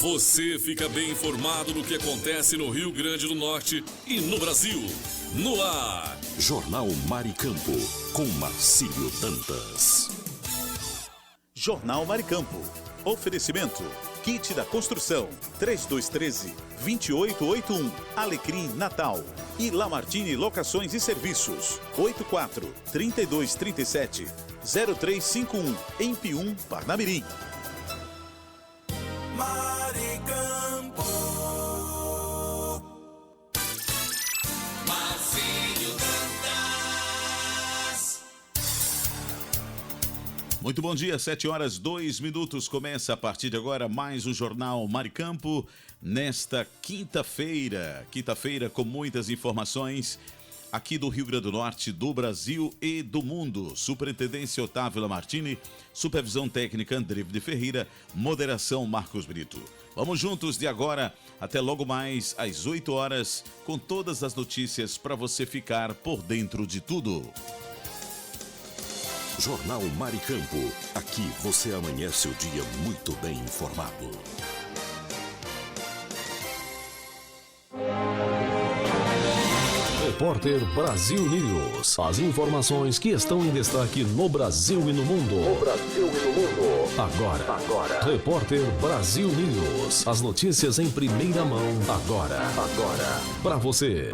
Você fica bem informado do que acontece no Rio Grande do Norte e no Brasil. No ar, Jornal Maricampo, com Marcílio Dantas. Jornal Maricampo. Oferecimento. Kit da Construção. 3213-2881. Alecrim Natal. E Lamartine Locações e Serviços. 84-3237-0351. Em Pium, Parnamirim. Maricampo. Marcílio Dantas. Muito bom dia, 7h02. Começa a partir de agora mais um Jornal Maricampo. Nesta quinta-feira com muitas informações aqui do Rio Grande do Norte, do Brasil e do mundo. Superintendência Otávio Lamartine, supervisão técnica André de Ferreira, moderação Marcos Brito. Vamos juntos de agora até logo mais às 8 horas com todas as notícias para você ficar por dentro de tudo. Jornal Maricampo. Aqui você amanhece o dia muito bem informado. Repórter Brasil News. As informações que estão em destaque no Brasil e no mundo. Agora. Repórter Brasil News. As notícias em primeira mão. Agora. Para você.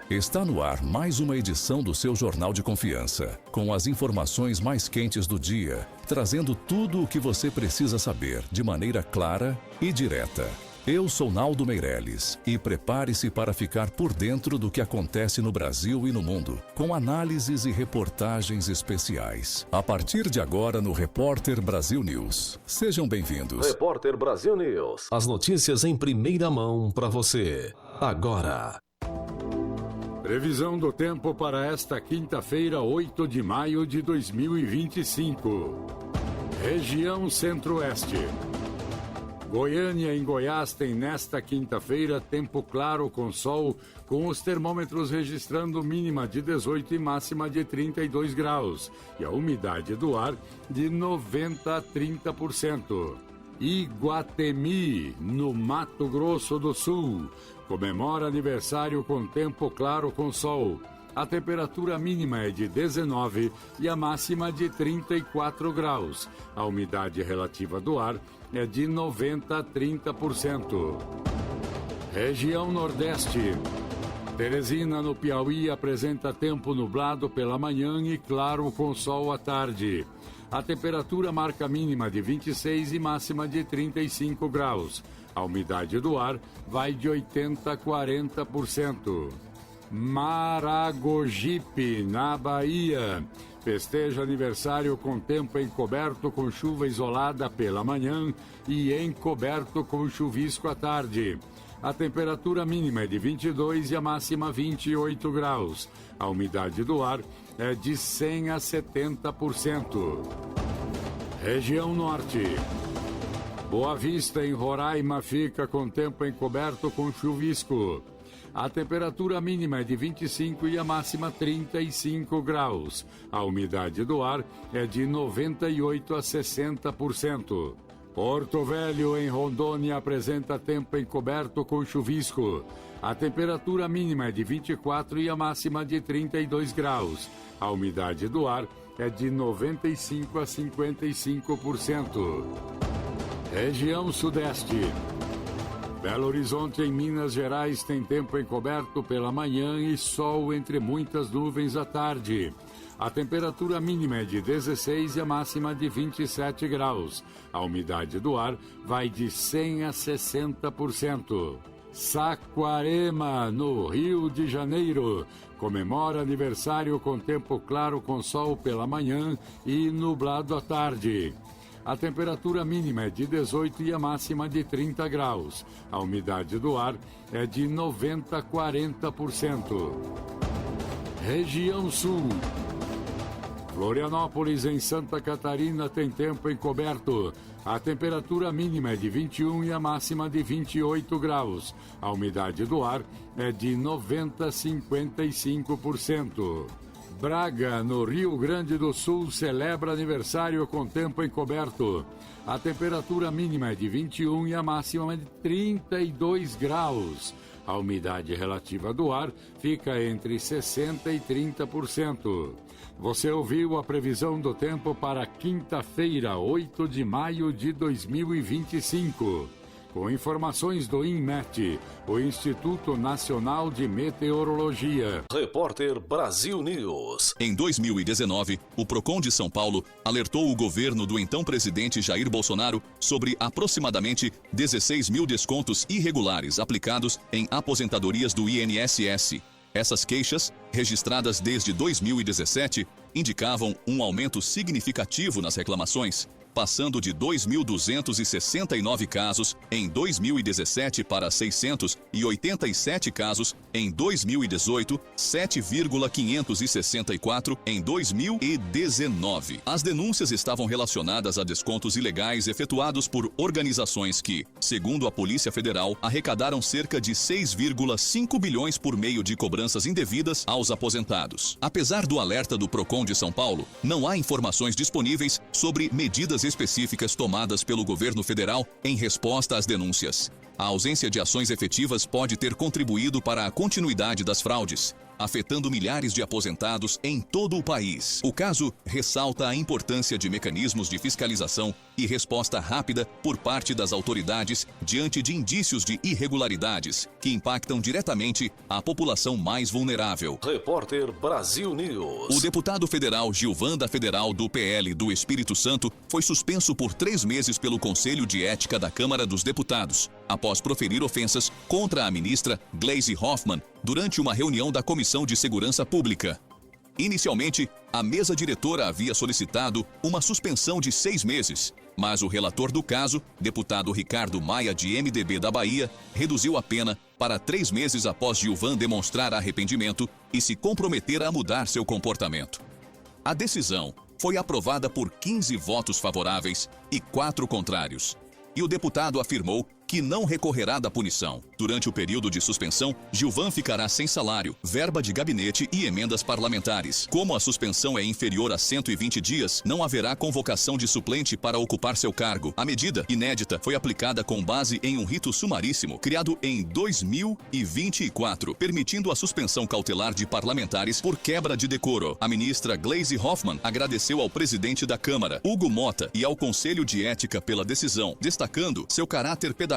Está no ar mais uma edição do seu Jornal de Confiança, com as informações mais quentes do dia, trazendo tudo o que você precisa saber de maneira clara e direta. Eu sou Naldo Meirelles e prepare-se para ficar por dentro do que acontece no Brasil e no mundo, com análises e reportagens especiais. A partir de agora no Repórter Brasil News. Sejam bem-vindos. Repórter Brasil News. As notícias em primeira mão para você. Agora. Previsão do tempo para esta quinta-feira, 8 de maio de 2025. Região Centro-Oeste. Goiânia em Goiás tem nesta quinta-feira tempo claro com sol, com os termômetros registrando mínima de 18 e máxima de 32 graus e a umidade do ar de 90 a 30%. Iguatemi, no Mato Grosso do Sul, comemora aniversário com tempo claro com sol. A temperatura mínima é de 19 e a máxima de 34 graus. A umidade relativa do ar é de 90 a 30%. Região Nordeste. Teresina, no Piauí, apresenta tempo nublado pela manhã e claro com sol à tarde. A temperatura marca mínima de 26 e máxima de 35 graus. A umidade do ar vai de 80 a 40%. Maragogipe, na Bahia. Festeja aniversário com tempo encoberto com chuva isolada pela manhã e encoberto com chuvisco à tarde. A temperatura mínima é de 22 e a máxima 28 graus. A umidade do ar é de 100 a 70%. Região Norte. Boa Vista, em Roraima, fica com tempo encoberto com chuvisco. A temperatura mínima é de 25 e a máxima 35 graus. A umidade do ar é de 98 a 60%. Porto Velho, em Rondônia, apresenta tempo encoberto com chuvisco. A temperatura mínima é de 24 e a máxima de 32 graus. A umidade do ar é de 95 a 55%. Região Sudeste. Belo Horizonte, em Minas Gerais, tem tempo encoberto pela manhã e sol entre muitas nuvens à tarde. A temperatura mínima é de 16 e a máxima de 27 graus. A umidade do ar vai de 100 a 60%. Saquarema, no Rio de Janeiro, comemora aniversário com tempo claro com sol pela manhã e nublado à tarde. A temperatura mínima é de 18 e a máxima de 30 graus. A umidade do ar é de 90 a 40%. Região Sul. Florianópolis, em Santa Catarina, tem tempo encoberto. A temperatura mínima é de 21 e a máxima de 28 graus. A umidade do ar é de 90 a 55%. Braga, no Rio Grande do Sul, celebra aniversário com tempo encoberto. A temperatura mínima é de 21 e a máxima é de 32 graus. A umidade relativa do ar fica entre 60% e 30%. Você ouviu a previsão do tempo para quinta-feira, 8 de maio de 2025. Com informações do INMET, o Instituto Nacional de Meteorologia. Repórter Brasil News. Em 2019, o Procon de São Paulo alertou o governo do então presidente Jair Bolsonaro sobre aproximadamente 16 mil descontos irregulares aplicados em aposentadorias do INSS. Essas queixas, registradas desde 2017, indicavam um aumento significativo nas reclamações, passando de 2.269 casos em 2017 para 687 casos em 2018, 7,564 em 2019. As denúncias estavam relacionadas a descontos ilegais efetuados por organizações que, segundo a Polícia Federal, arrecadaram cerca de 6,5 bilhões por meio de cobranças indevidas aos aposentados. Apesar do alerta do Procon de São Paulo, não há informações disponíveis sobre medidas específicas tomadas pelo governo federal em resposta às denúncias. A ausência de ações efetivas pode ter contribuído para a continuidade das fraudes, afetando milhares de aposentados em todo o país. O caso ressalta a importância de mecanismos de fiscalização e resposta rápida por parte das autoridades diante de indícios de irregularidades que impactam diretamente a população mais vulnerável. Repórter Brasil News. O deputado federal Gilvan da Federal do PL do Espírito Santo foi suspenso por 3 meses pelo Conselho de Ética da Câmara dos Deputados, após proferir ofensas contra a ministra Gleisi Hoffmann durante uma reunião da Comissão de Segurança Pública. Inicialmente, a mesa diretora havia solicitado uma suspensão de 6 meses, mas o relator do caso, deputado Ricardo Maia, de MDB da Bahia, reduziu a pena para 3 meses após Gilvan demonstrar arrependimento e se comprometer a mudar seu comportamento. A decisão foi aprovada por 15 votos favoráveis e 4 contrários. E o deputado afirmou que não recorrerá da punição. Durante o período de suspensão, Gilvan ficará sem salário, verba de gabinete e emendas parlamentares. Como a suspensão é inferior a 120 dias, não haverá convocação de suplente para ocupar seu cargo. A medida, inédita, foi aplicada com base em um rito sumaríssimo, criado em 2024, permitindo a suspensão cautelar de parlamentares por quebra de decoro. A ministra Gleisi Hoffmann agradeceu ao presidente da Câmara, Hugo Mota, e ao Conselho de Ética pela decisão, destacando seu caráter pedagógico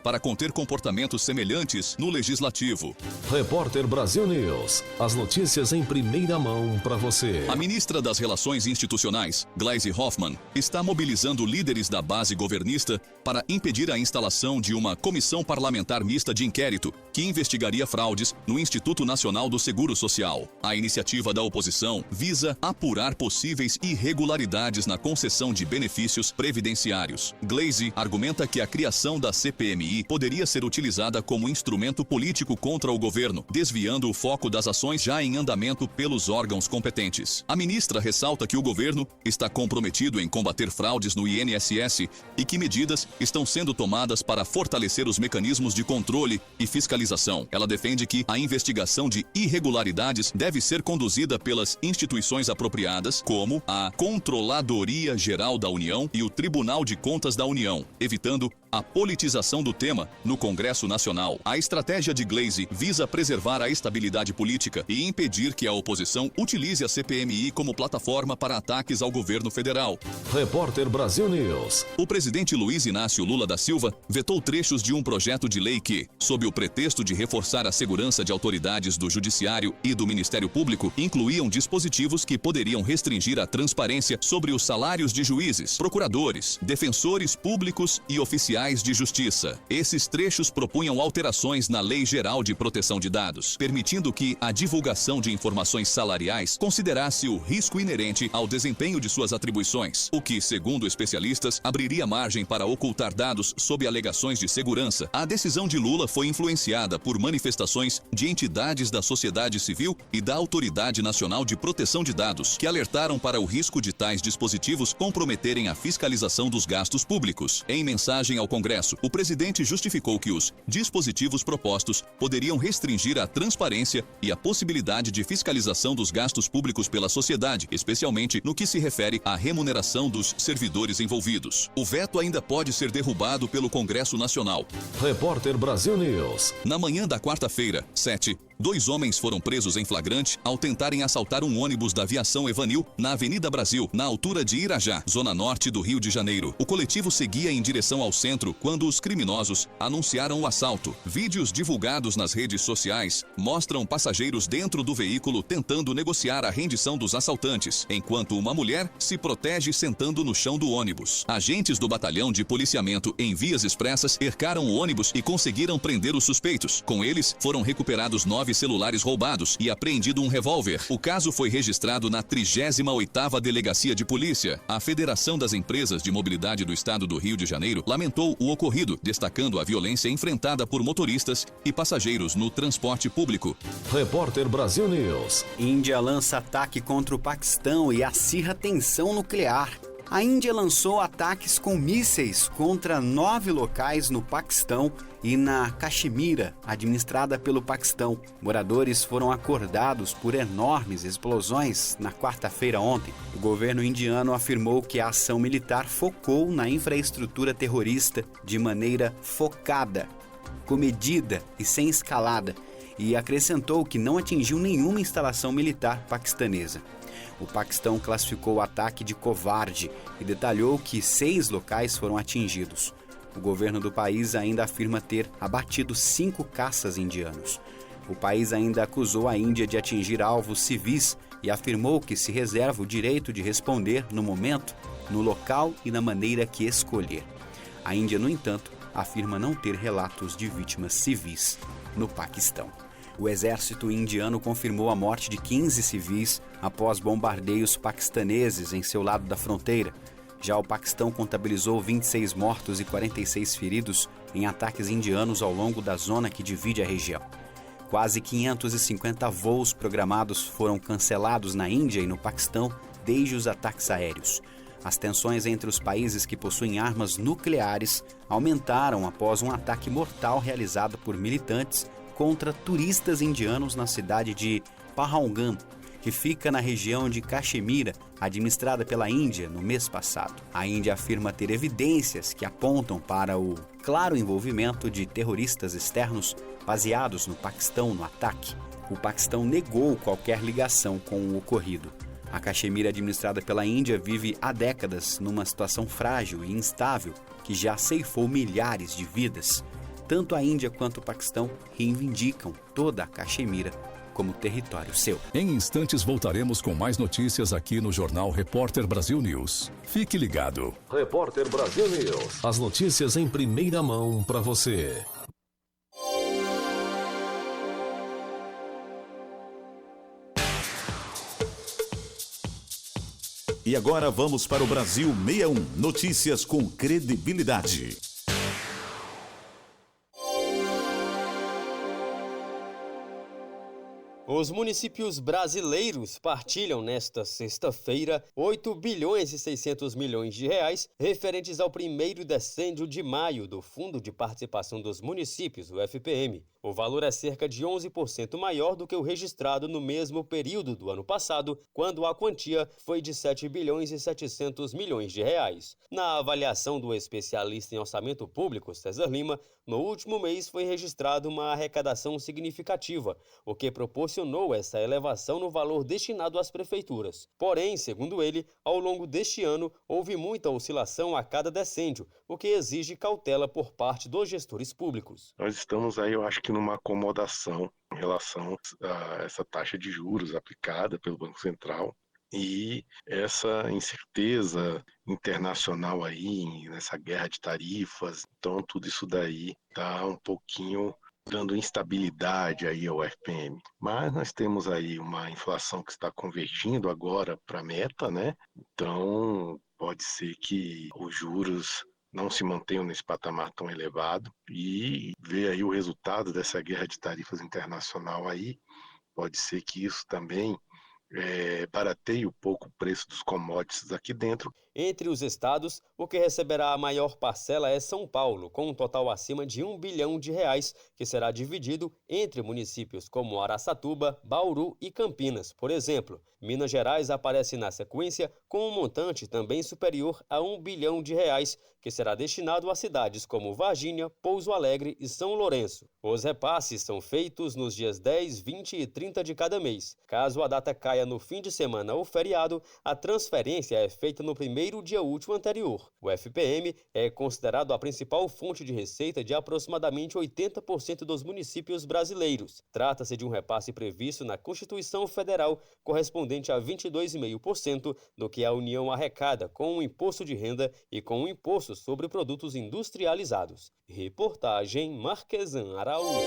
para conter comportamentos semelhantes no Legislativo. Repórter Brasil News. As notícias em primeira mão para você. A ministra das Relações Institucionais, Gleisi Hoffmann, está mobilizando líderes da base governista para impedir a instalação de uma comissão parlamentar mista de inquérito que investigaria fraudes no Instituto Nacional do Seguro Social. A iniciativa da oposição visa apurar possíveis irregularidades na concessão de benefícios previdenciários. Gleisi argumenta que a criação da CPMI poderia ser utilizada como instrumento político contra o governo, desviando o foco das ações já em andamento pelos órgãos competentes. A ministra ressalta que o governo está comprometido em combater fraudes no INSS e que medidas estão sendo tomadas para fortalecer os mecanismos de controle e fiscalização. Ela defende que a investigação de irregularidades deve ser conduzida pelas instituições apropriadas, como a Controladoria Geral da União e o Tribunal de Contas da União, evitando a politização do tema no Congresso Nacional. A estratégia de Gleisi visa preservar a estabilidade política e impedir que a oposição utilize a CPMI como plataforma para ataques ao governo federal. Repórter Brasil News. O presidente Luiz Inácio Lula da Silva vetou trechos de um projeto de lei que, sob o pretexto de reforçar a segurança de autoridades do Judiciário e do Ministério Público, incluíam dispositivos que poderiam restringir a transparência sobre os salários de juízes, procuradores, defensores públicos e oficiais de justiça. Esses trechos propunham alterações na Lei Geral de Proteção de Dados, permitindo que a divulgação de informações salariais considerasse o risco inerente ao desempenho de suas atribuições, o que, segundo especialistas, abriria margem para ocultar dados sob alegações de segurança. A decisão de Lula foi influenciada por manifestações de entidades da sociedade civil e da Autoridade Nacional de Proteção de Dados, que alertaram para o risco de tais dispositivos comprometerem a fiscalização dos gastos públicos. Em mensagem ao Congresso, o presidente justificou que os dispositivos propostos poderiam restringir a transparência e a possibilidade de fiscalização dos gastos públicos pela sociedade, especialmente no que se refere à remuneração dos servidores envolvidos. O veto ainda pode ser derrubado pelo Congresso Nacional. Repórter Brasil News. Na manhã da quarta-feira, 7, 2 homens foram presos em flagrante ao tentarem assaltar um ônibus da Aviação Evanil na Avenida Brasil, na altura de Irajá, zona norte do Rio de Janeiro. O coletivo seguia em direção ao centro quando os criminosos anunciaram o assalto. Vídeos divulgados nas redes sociais mostram passageiros dentro do veículo tentando negociar a rendição dos assaltantes, enquanto uma mulher se protege sentando no chão do ônibus. Agentes do batalhão de policiamento em vias expressas cercaram o ônibus e conseguiram prender os suspeitos. Com eles, foram recuperados 9 celulares roubados e apreendido um revólver. O caso foi registrado na 38ª Delegacia de Polícia. A Federação das Empresas de Mobilidade do Estado do Rio de Janeiro lamentou o ocorrido, destacando a violência enfrentada por motoristas e passageiros no transporte público. Repórter Brasil News. Índia lança ataque contra o Paquistão e acirra tensão nuclear. A Índia lançou ataques com mísseis contra 9 locais no Paquistão e na Caxemira, administrada pelo Paquistão. Moradores foram acordados por enormes explosões na quarta-feira ontem. O governo indiano afirmou que a ação militar focou na infraestrutura terrorista de maneira focada, comedida e sem escalada, e acrescentou que não atingiu nenhuma instalação militar paquistanesa. O Paquistão classificou o ataque de covarde e detalhou que 6 locais foram atingidos. O governo do país ainda afirma ter abatido 5 caças indianos. O país ainda acusou a Índia de atingir alvos civis e afirmou que se reserva o direito de responder no momento, no local e na maneira que escolher. A Índia, no entanto, afirma não ter relatos de vítimas civis no Paquistão. O exército indiano confirmou a morte de 15 civis após bombardeios paquistaneses em seu lado da fronteira. Já o Paquistão contabilizou 26 mortos e 46 feridos em ataques indianos ao longo da zona que divide a região. Quase 550 voos programados foram cancelados na Índia e no Paquistão desde os ataques aéreos. As tensões entre os países que possuem armas nucleares aumentaram após um ataque mortal realizado por militantes contra turistas indianos na cidade de Pahalgam, que fica na região de Caxemira, administrada pela Índia no mês passado. A Índia afirma ter evidências que apontam para o claro envolvimento de terroristas externos baseados no Paquistão no ataque. O Paquistão negou qualquer ligação com o ocorrido. A Caxemira, administrada pela Índia, vive há décadas numa situação frágil e instável que já ceifou milhares de vidas. Tanto a Índia quanto o Paquistão reivindicam toda a Caxemira como território seu. Em instantes voltaremos com mais notícias aqui no Jornal Repórter Brasil News. Fique ligado. Repórter Brasil News. As notícias em primeira mão para você. E agora vamos para o Brasil 61. Notícias com credibilidade. Os municípios brasileiros partilham nesta sexta-feira 8 bilhões e 600 milhões de reais referentes ao primeiro decêndio de maio do Fundo de Participação dos Municípios, o FPM. O valor é cerca de 11% maior do que o registrado no mesmo período do ano passado, quando a quantia foi de 7 bilhões e 700 milhões de reais. Na avaliação do especialista em orçamento público, César Lima, no último mês foi registrada uma arrecadação significativa, o que proporcionou essa elevação no valor destinado às prefeituras. Porém, segundo ele, ao longo deste ano houve muita oscilação a cada decêndio, o que exige cautela por parte dos gestores públicos. Nós estamos aí, eu acho que numa acomodação em relação a essa taxa de juros aplicada pelo Banco Central e essa incerteza internacional aí, nessa guerra de tarifas. Então, tudo isso daí está um pouquinho dando instabilidade aí ao FPM. Mas nós temos aí uma inflação que está convergindo agora para a meta, né? Então, pode ser que os juros não se mantenham nesse patamar tão elevado e ver aí o resultado dessa guerra de tarifas internacional aí, pode ser que isso também barateie um pouco o preço dos commodities aqui dentro. Entre os estados, o que receberá a maior parcela é São Paulo, com um total acima de R$ 1 bilhão, que será dividido entre municípios como Araçatuba, Bauru e Campinas, por exemplo. Minas Gerais aparece na sequência com um montante também superior a R$ 1 bilhão, que será destinado a cidades como Varginha, Pouso Alegre e São Lourenço. Os repasses são feitos nos dias 10, 20 e 30 de cada mês. Caso a data caia no fim de semana ou feriado, a transferência é feita no primeiro dia útil anterior. O FPM é considerado a principal fonte de receita de aproximadamente 80% dos municípios brasileiros. Trata-se de um repasse previsto na Constituição Federal, correspondente a 22,5% do que a União arrecada com o imposto de renda e com o imposto sobre produtos industrializados. Reportagem Marquesan Araújo.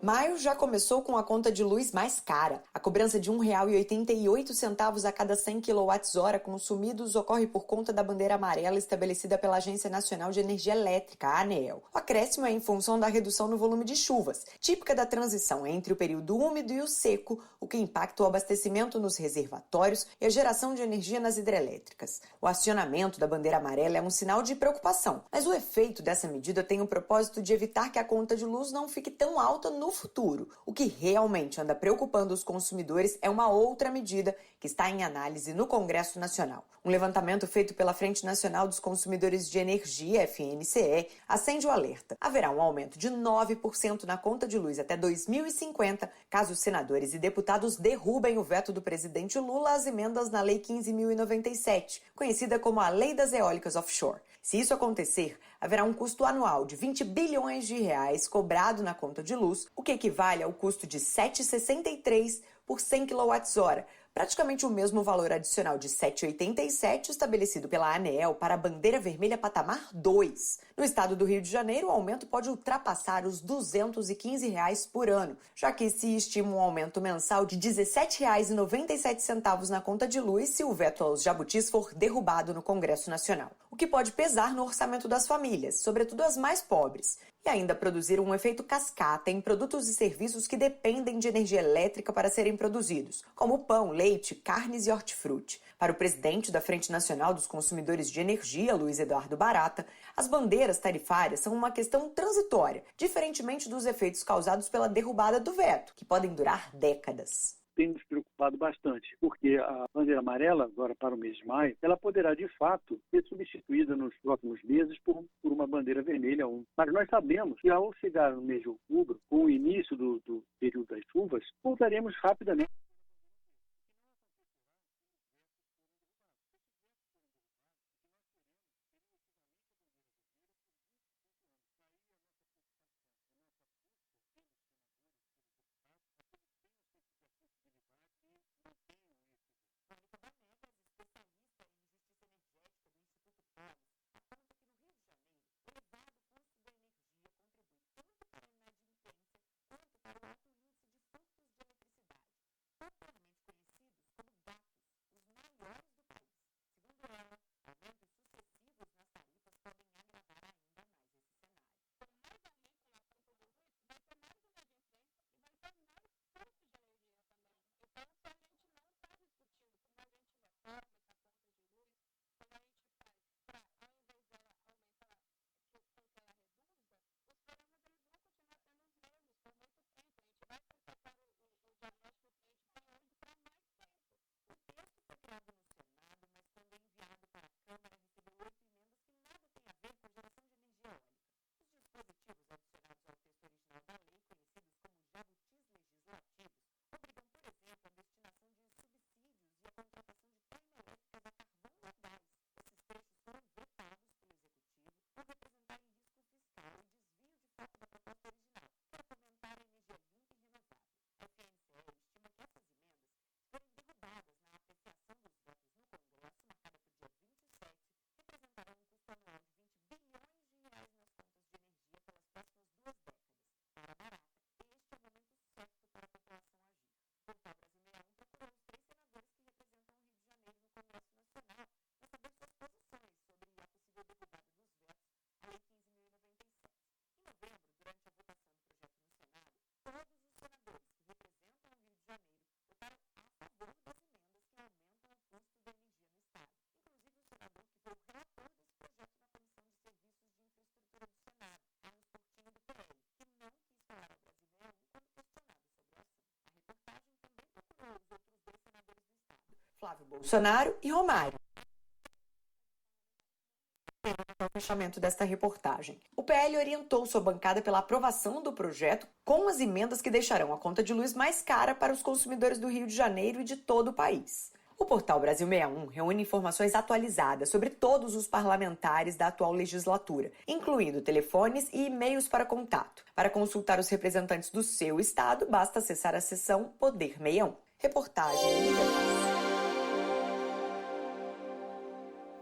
Maio já começou com a conta de luz mais cara. A cobrança de R$ 1,88 a cada 100 kWh consumidos ocorre por conta da bandeira amarela estabelecida pela Agência Nacional de Energia Elétrica, a ANEEL. O acréscimo é em função da redução no volume de chuvas, típica da transição entre o período úmido e o seco, o que impacta o abastecimento nos reservatórios e a geração de energia nas hidrelétricas. O acionamento da bandeira amarela é um sinal de preocupação, mas o efeito dessa medida tem o propósito de evitar que a conta de luz não fique tão alta no futuro. O que realmente anda preocupando os consumidores é uma outra medida que está em análise no Congresso Nacional. Um levantamento feito pela Frente Nacional dos Consumidores de Energia, FNCE, acende o alerta. Haverá um aumento de 9% na conta de luz até 2050, caso os senadores e deputados derrubem o veto do presidente Lula às emendas na Lei 15.097, conhecida como a Lei das Eólicas Offshore. Se isso acontecer, haverá um custo anual de R$ 20 bilhões cobrado na conta de luz, o que equivale ao custo de R$ 7,63 por 100 kWh, praticamente o mesmo valor adicional de R$ 7,87 estabelecido pela ANEEL para a bandeira vermelha patamar 2. No estado do Rio de Janeiro, o aumento pode ultrapassar os R$ 215 por ano, já que se estima um aumento mensal de R$ 17,97 na conta de luz se o veto aos jabutis for derrubado no Congresso Nacional, o que pode pesar no orçamento das famílias, sobretudo as mais pobres, e ainda produzir um efeito cascata em produtos e serviços que dependem de energia elétrica para serem produzidos, como pão, leite, carnes e hortifruti. Para o presidente da Frente Nacional dos Consumidores de Energia, Luiz Eduardo Barata, as bandeiras tarifárias são uma questão transitória, diferentemente dos efeitos causados pela derrubada do veto, que podem durar décadas. Tem nos preocupado bastante, porque a bandeira amarela, agora para o mês de maio, ela poderá, de fato, ser substituída nos próximos meses por uma bandeira vermelha 1. Mas nós sabemos que, ao chegar no mês de outubro, com o início do período das chuvas, voltaremos rapidamente. Flávio Bolsonaro e Romário. No fechamento desta reportagem. O PL orientou sua bancada pela aprovação do projeto com as emendas que deixarão a conta de luz mais cara para os consumidores do Rio de Janeiro e de todo o país. O portal Brasil 61 reúne informações atualizadas sobre todos os parlamentares da atual legislatura, incluindo telefones e e-mails para contato. Para consultar os representantes do seu estado, basta acessar a seção Poder 61. Reportagem Liga.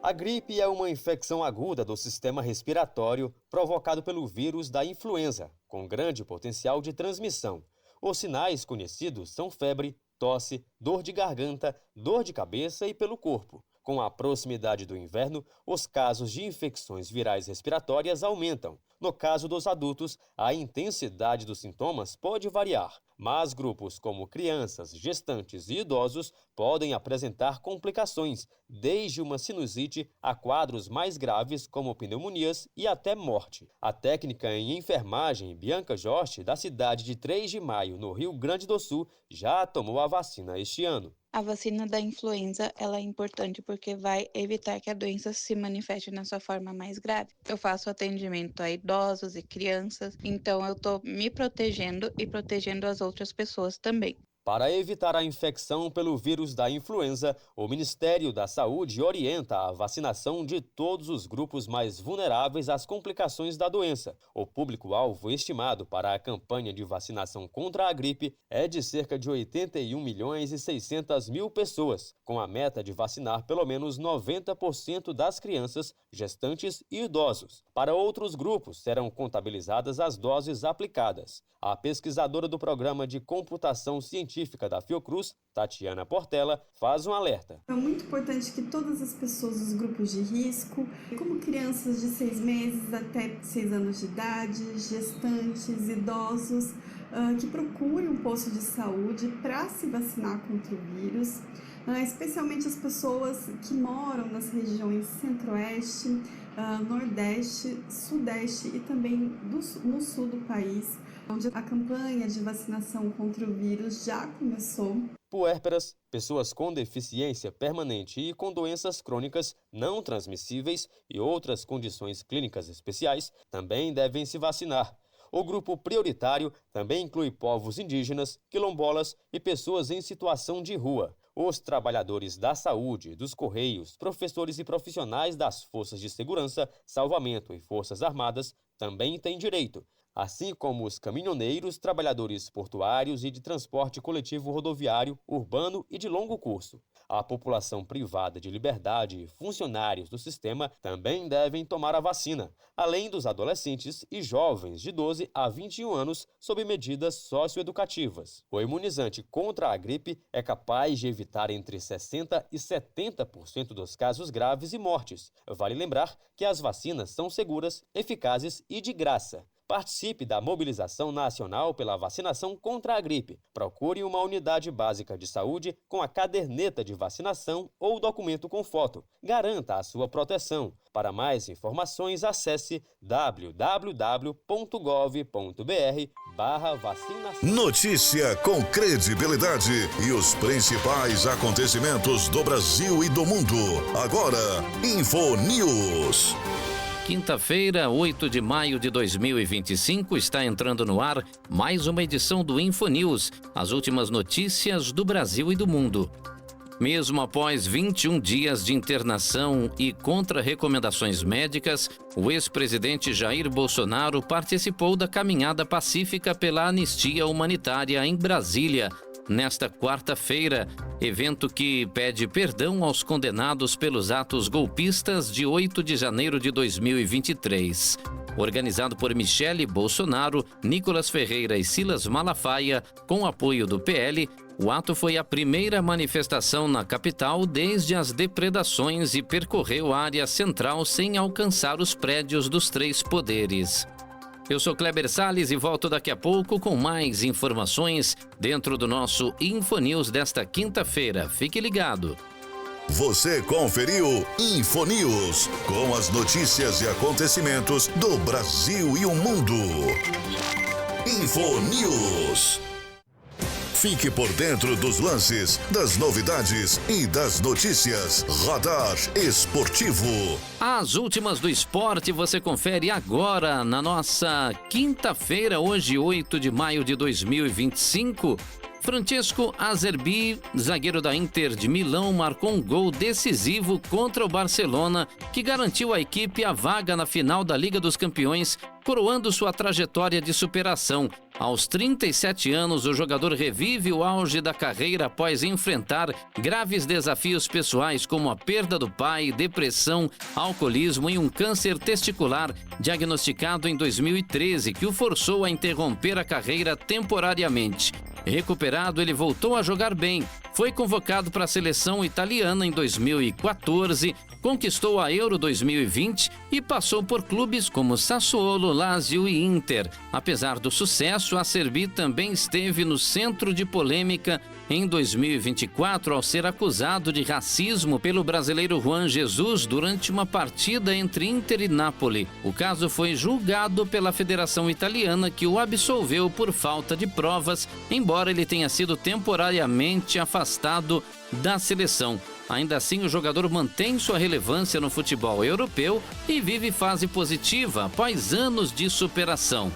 A gripe é uma infecção aguda do sistema respiratório provocado pelo vírus da influenza, com grande potencial de transmissão. Os sinais conhecidos são febre, tosse, dor de garganta, dor de cabeça e pelo corpo. Com a proximidade do inverno, os casos de infecções virais respiratórias aumentam. No caso dos adultos, a intensidade dos sintomas pode variar, mas grupos como crianças, gestantes e idosos podem apresentar complicações, desde uma sinusite a quadros mais graves como pneumonias e até morte. A técnica em enfermagem Bianca Jorge, da cidade de 3 de Maio, no Rio Grande do Sul, já tomou a vacina este ano. A vacina da influenza ela é importante porque vai evitar que a doença se manifeste na sua forma mais grave. Eu faço atendimento a idosos e crianças, então eu estou me protegendo e protegendo as outras pessoas também. Para evitar a infecção pelo vírus da influenza, o Ministério da Saúde orienta a vacinação de todos os grupos mais vulneráveis às complicações da doença. O público-alvo estimado para a campanha de vacinação contra a gripe é de cerca de 81.600.000 pessoas, com a meta de vacinar pelo menos 90% das crianças, gestantes e idosos. Para outros grupos, serão contabilizadas as doses aplicadas. A pesquisadora do Programa de Computação Científica da Fiocruz, Tatiana Portela, faz um alerta. É muito importante que todas as pessoas dos grupos de risco, como crianças de 6 meses até 6 anos de idade, gestantes, idosos, que procurem um posto de saúde para se vacinar contra o vírus, especialmente as pessoas que moram nas regiões centro-oeste, nordeste, sudeste e também no sul do país, onde a campanha de vacinação contra o vírus já começou. Puérperas, pessoas com deficiência permanente e com doenças crônicas não transmissíveis e outras condições clínicas especiais também devem se vacinar. O grupo prioritário também inclui povos indígenas, quilombolas e pessoas em situação de rua. Os trabalhadores da saúde, dos correios, professores e profissionais das forças de segurança, salvamento e forças armadas também têm direito, assim como os caminhoneiros, trabalhadores portuários e de transporte coletivo rodoviário, urbano e de longo curso. A população privada de liberdade e funcionários do sistema também devem tomar a vacina, além dos adolescentes e jovens de 12 a 21 anos sob medidas socioeducativas. O imunizante contra a gripe é capaz de evitar entre 60% e 70% dos casos graves e mortes. Vale lembrar que as vacinas são seguras, eficazes e de graça. Participe da mobilização nacional pela vacinação contra a gripe. Procure uma unidade básica de saúde com a caderneta de vacinação ou documento com foto. Garanta a sua proteção. Para mais informações, acesse www.gov.br/vacinação. Notícia com credibilidade e os principais acontecimentos do Brasil e do mundo. Agora, InfoNews. Quinta-feira, 8 de maio de 2025, está entrando no ar mais uma edição do InfoNews, as últimas notícias do Brasil e do mundo. Mesmo após 21 dias de internação e contra recomendações médicas, o ex-presidente Jair Bolsonaro participou da caminhada pacífica pela anistia humanitária em Brasília, nesta quarta-feira, evento que pede perdão aos condenados pelos atos golpistas de 8 de janeiro de 2023. Organizado por Michele Bolsonaro, Nicolas Ferreira e Silas Malafaia, com apoio do PL, o ato foi a primeira manifestação na capital desde as depredações e percorreu a área central sem alcançar os prédios dos três poderes. Eu sou Kleber Salles e volto daqui a pouco com mais informações dentro do nosso InfoNews desta quinta-feira. Fique ligado. Você conferiu InfoNews, com as notícias e acontecimentos do Brasil e o mundo. InfoNews. Fique por dentro dos lances, das novidades e das notícias. Radar Esportivo. As últimas do esporte você confere agora na nossa quinta-feira, hoje 8 de maio de 2025. Francesco Azerbi, zagueiro da Inter de Milão, marcou um gol decisivo contra o Barcelona, que garantiu à equipe a vaga na final da Liga dos Campeões, coroando sua trajetória de superação. Aos 37 anos, o jogador revive o auge da carreira após enfrentar graves desafios pessoais como a perda do pai, depressão, alcoolismo e um câncer testicular diagnosticado em 2013, que o forçou a interromper a carreira temporariamente. Recuperado, ele voltou a jogar bem. Foi convocado para a seleção italiana em 2014, conquistou a Euro 2020 e passou por clubes como Sassuolo, Lazio e Inter. Apesar do sucesso, Azerbi também esteve no centro de polêmica em 2024 ao ser acusado de racismo pelo brasileiro Juan Jesus durante uma partida entre Inter e Napoli. O caso foi julgado pela Federação Italiana, que o absolveu por falta de provas, embora ele tenha sido temporariamente afastado da seleção. Ainda assim, o jogador mantém sua relevância no futebol europeu e vive fase positiva após anos de superação.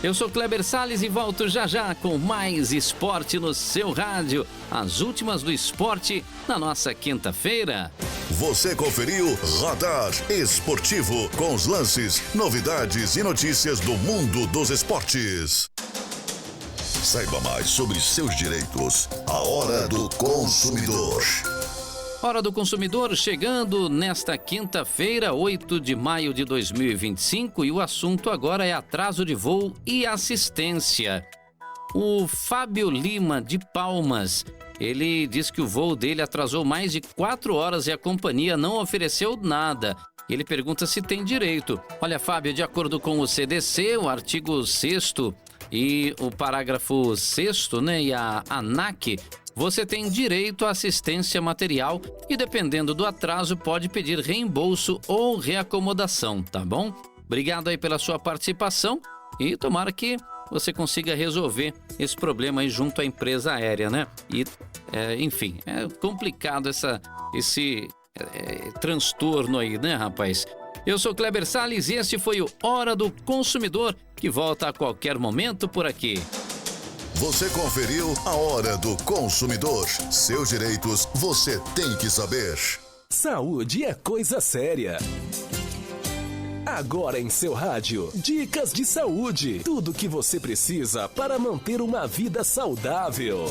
Eu sou Kleber Salles e volto já com mais esporte no seu rádio. As últimas do esporte na nossa quinta-feira. Você conferiu Radar Esportivo com os lances, novidades e notícias do mundo dos esportes. Saiba mais sobre seus direitos. A Hora do Consumidor. Hora do Consumidor chegando nesta quinta-feira, 8 de maio de 2025, e o assunto agora é atraso de voo e assistência. O Fábio Lima, de Palmas, ele diz que o voo dele atrasou mais de 4 horas e a companhia não ofereceu nada. Ele pergunta se tem direito. Olha, Fábio, de acordo com o CDC, o artigo 6º e o parágrafo 6º, né, e a ANAC, você tem direito à assistência material e, dependendo do atraso, pode pedir reembolso ou reacomodação, tá bom? Obrigado aí pela sua participação e tomara que você consiga resolver esse problema aí junto à empresa aérea, né? E, enfim, é complicado esse transtorno aí, né, rapaz? Eu sou Kleber Salles e esse foi o Hora do Consumidor, que volta a qualquer momento por aqui. Você conferiu a Hora do Consumidor. Seus direitos você tem que saber. Saúde é coisa séria. Agora em seu rádio, dicas de saúde. Tudo o que você precisa para manter uma vida saudável.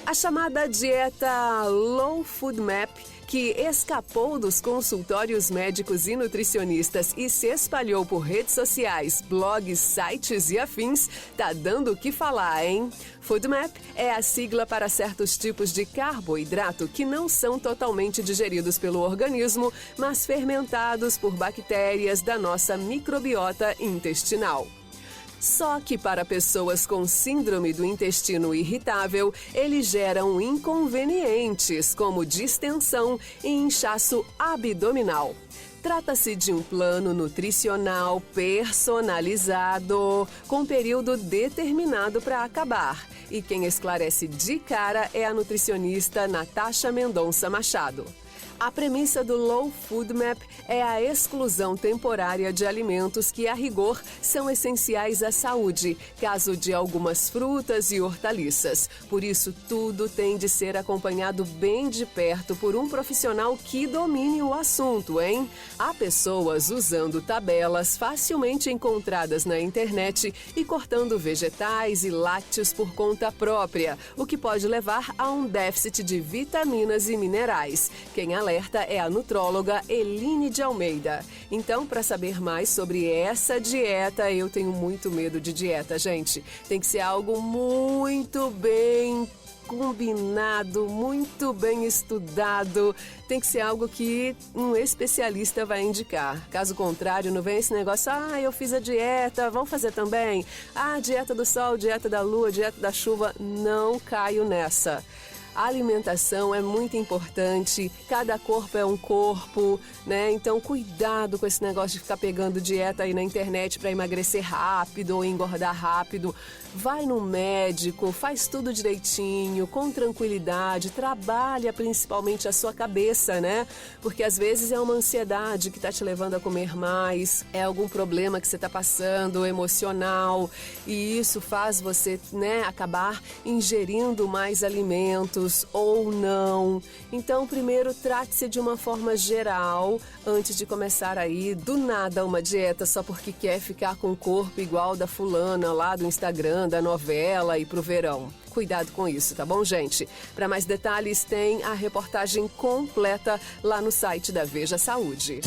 A chamada dieta Low Food Map, que escapou dos consultórios médicos e nutricionistas e se espalhou por redes sociais, blogs, sites e afins, tá dando o que falar, hein? FoodMap é a sigla para certos tipos de carboidrato que não são totalmente digeridos pelo organismo, mas fermentados por bactérias da nossa microbiota intestinal. Só que para pessoas com síndrome do intestino irritável, eles geram inconvenientes como distensão e inchaço abdominal. Trata-se de um plano nutricional personalizado, com período determinado para acabar. E quem esclarece de cara é a nutricionista Natasha Mendonça Machado. A premissa do Low Food Map é a exclusão temporária de alimentos que, a rigor, são essenciais à saúde, caso de algumas frutas e hortaliças. Por isso, tudo tem de ser acompanhado bem de perto por um profissional que domine o assunto, hein? Há pessoas usando tabelas facilmente encontradas na internet e cortando vegetais e lácteos por conta própria, o que pode levar a um déficit de vitaminas e minerais. Quem alerta é a nutróloga Eline de Almeida. Então, para saber mais sobre essa dieta, eu tenho muito medo de dieta, gente. Tem que ser algo muito bem combinado, muito bem estudado. Tem que ser algo que um especialista vai indicar. Caso contrário, não vem esse negócio, eu fiz a dieta, vamos fazer também? Dieta do sol, dieta da lua, dieta da chuva. Não caio nessa. A alimentação é muito importante, cada corpo é um corpo, né? Então cuidado com esse negócio de ficar pegando dieta aí na internet para emagrecer rápido ou engordar rápido. Vai no médico, faz tudo direitinho, com tranquilidade, trabalha principalmente a sua cabeça, né? Porque às vezes é uma ansiedade que está te levando a comer mais, é algum problema que você está passando, emocional, e isso faz você, né, acabar ingerindo mais alimentos ou não. Então, primeiro, trate-se de uma forma geral, antes de começar aí, do nada, uma dieta só porque quer ficar com o corpo igual da fulana lá do Instagram, da novela e pro verão. Cuidado com isso, tá bom, gente? Para mais detalhes, tem a reportagem completa lá no site da Veja Saúde.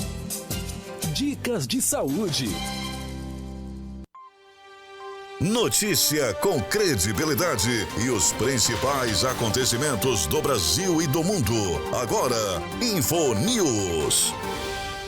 Dicas de saúde. Notícia com credibilidade e os principais acontecimentos do Brasil e do mundo. Agora, InfoNews.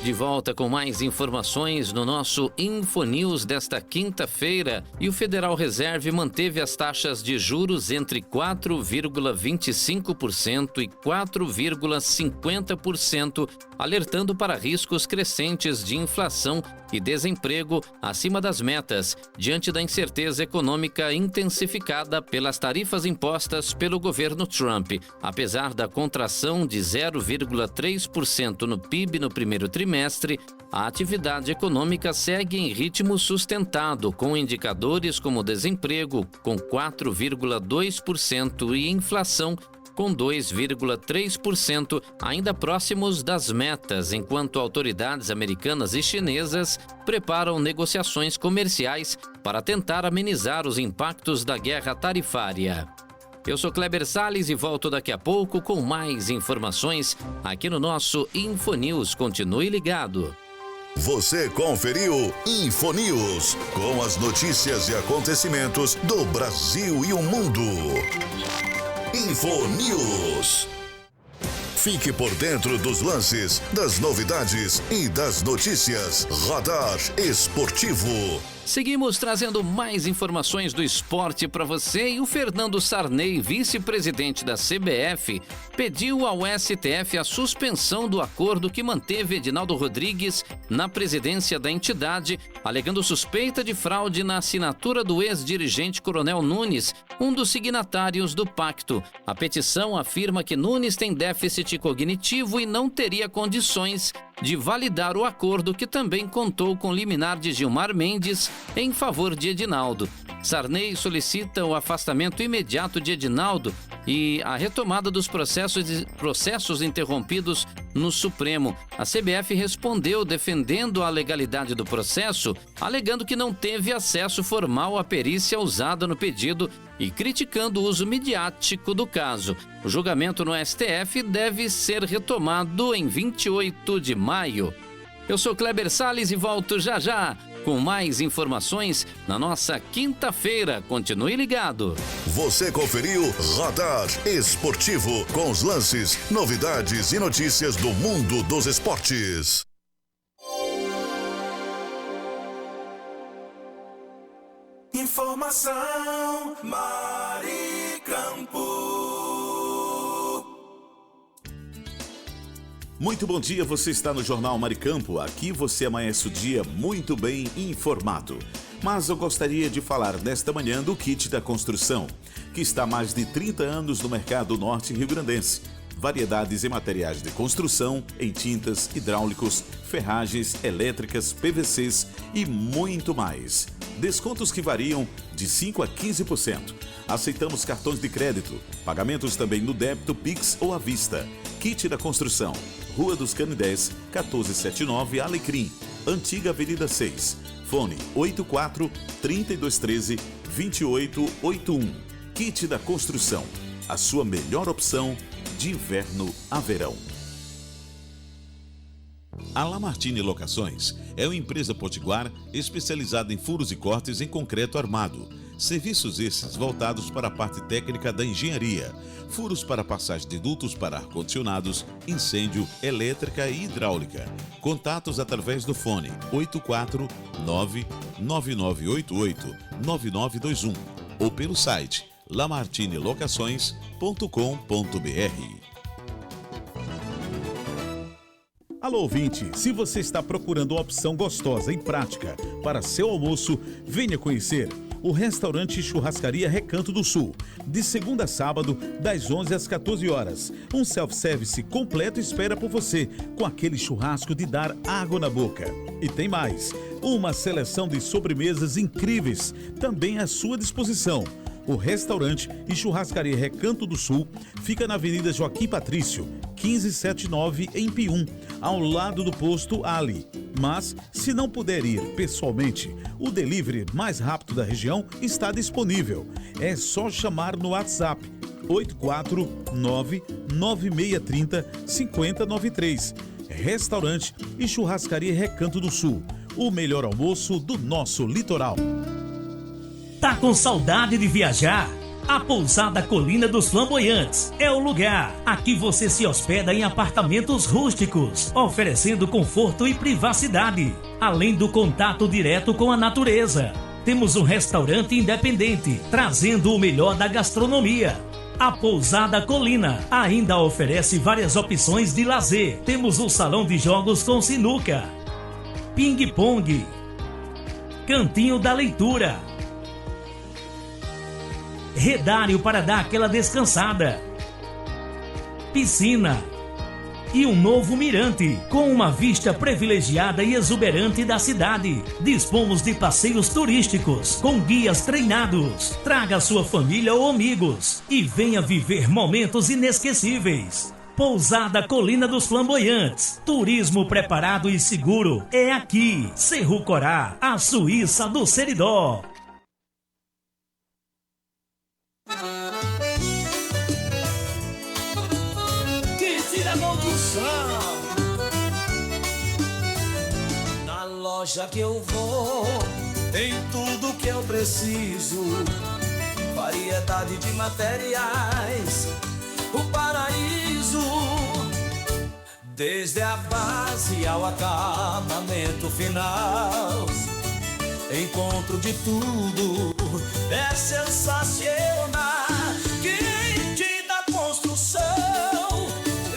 De volta com mais informações no nosso InfoNews desta quinta-feira. E o Federal Reserve manteve as taxas de juros entre 4,25% e 4,50%, alertando para riscos crescentes de inflação e desemprego acima das metas, diante da incerteza econômica intensificada pelas tarifas impostas pelo governo Trump. Apesar da contração de 0,3% no PIB no primeiro trimestre, a atividade econômica segue em ritmo sustentado, com indicadores como desemprego, com 4,2% e inflação, com 2,3%, ainda próximos das metas, enquanto autoridades americanas e chinesas preparam negociações comerciais para tentar amenizar os impactos da guerra tarifária. Eu sou Kleber Salles e volto daqui a pouco com mais informações aqui no nosso InfoNews. Continue ligado. Você conferiu InfoNews, com as notícias e acontecimentos do Brasil e o mundo. InfoNews. Fique por dentro dos lances, das novidades e das notícias. Radar Esportivo. Seguimos trazendo mais informações do esporte para você, e o Fernando Sarney, vice-presidente da CBF, pediu ao STF a suspensão do acordo que manteve Edinaldo Rodrigues na presidência da entidade, alegando suspeita de fraude na assinatura do ex-dirigente Coronel Nunes, um dos signatários do pacto. A petição afirma que Nunes tem déficit cognitivo e não teria condições de validar o acordo, que também contou com liminar de Gilmar Mendes em favor de Edinaldo. Sarney solicita o afastamento imediato de Edinaldo e a retomada dos processos interrompidos no Supremo. A CBF respondeu defendendo a legalidade do processo, alegando que não teve acesso formal à perícia usada no pedido e criticando o uso midiático do caso. O julgamento no STF deve ser retomado em 28 de maio. Eu sou Kleber Salles e volto já já com mais informações na nossa quinta-feira. Continue ligado. Você conferiu Radar Esportivo, com os lances, novidades e notícias do mundo dos esportes. Informação Maricampo. Muito bom dia, você está no Jornal Maricampo. Aqui você amanhece o dia muito bem informado. Mas eu gostaria de falar nesta manhã do Kit da Construção, que está há mais de 30 anos no mercado norte rio-grandense. Variedades em materiais de construção, em tintas, hidráulicos, ferragens, elétricas, PVCs e muito mais. Descontos que variam de 5% a 15%. Aceitamos cartões de crédito, pagamentos também no débito, Pix ou à vista. Kit da Construção, Rua dos Canidés, 1479, Alecrim, Antiga Avenida 6. Fone 84-3213-2881. Kit da Construção, a sua melhor opção de inverno a verão. A Lamartine Locações é uma empresa potiguar especializada em furos e cortes em concreto armado. Serviços esses voltados para a parte técnica da engenharia. Furos para passagem de dutos para ar-condicionados, incêndio, elétrica e hidráulica. Contatos através do fone 849-9988-9921 ou pelo site lamartinelocações.com.br. Alô, ouvinte, se você está procurando uma opção gostosa e prática para seu almoço, venha conhecer o restaurante Churrascaria Recanto do Sul, de segunda a sábado, das 11 às 14 horas. Um self-service completo espera por você, com aquele churrasco de dar água na boca. E tem mais, uma seleção de sobremesas incríveis, também à sua disposição. O restaurante e churrascaria Recanto do Sul fica na Avenida Joaquim Patrício, 1579, em Pium, ao lado do posto Ali. Mas, se não puder ir pessoalmente, o delivery mais rápido da região está disponível. É só chamar no WhatsApp 849-9630-5093. Restaurante e churrascaria Recanto do Sul, o melhor almoço do nosso litoral. Tá com saudade de viajar? A Pousada Colina dos Flamboyantes é o lugar. Aqui você se hospeda em apartamentos rústicos, oferecendo conforto e privacidade, além do contato direto com a natureza. Temos um restaurante independente, trazendo o melhor da gastronomia. A Pousada Colina ainda oferece várias opções de lazer. Temos um salão de jogos com sinuca, ping-pong, cantinho da leitura, redário para dar aquela descansada, piscina e um novo mirante com uma vista privilegiada e exuberante da cidade. Dispomos de passeios turísticos com guias treinados. Traga sua família ou amigos e venha viver momentos inesquecíveis. Pousada Colina dos Flamboyantes. Turismo preparado e seguro é aqui. Cerro Corá, a Suíça do Seridó. Que tira a maldição. Na loja que eu vou, tem tudo que eu preciso. Variedade de materiais, o paraíso. Desde a base ao acabamento final, encontro de tudo, é sensacional. Quem te dá construção,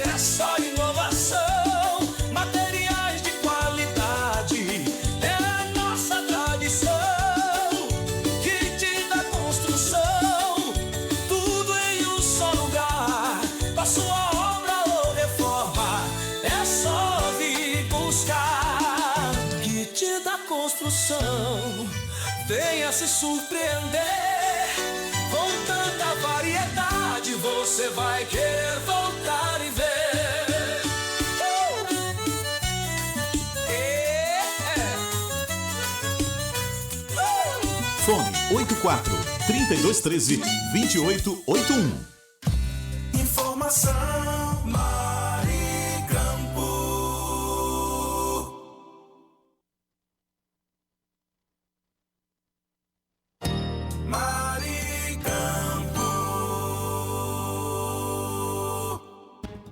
é só inovação, materiais de qualidade, é a nossa tradição. Quem te dá construção, tudo em um só lugar, com a sua obra ou reforma, é só vir buscar. Que te dá construção, venha se surpreender. Com tanta variedade, você vai querer voltar e ver. Fone 84-3213-2881. Informação Maricampo.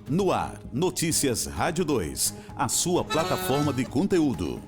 No ar, Notícias Rádio 2, a sua plataforma de conteúdo.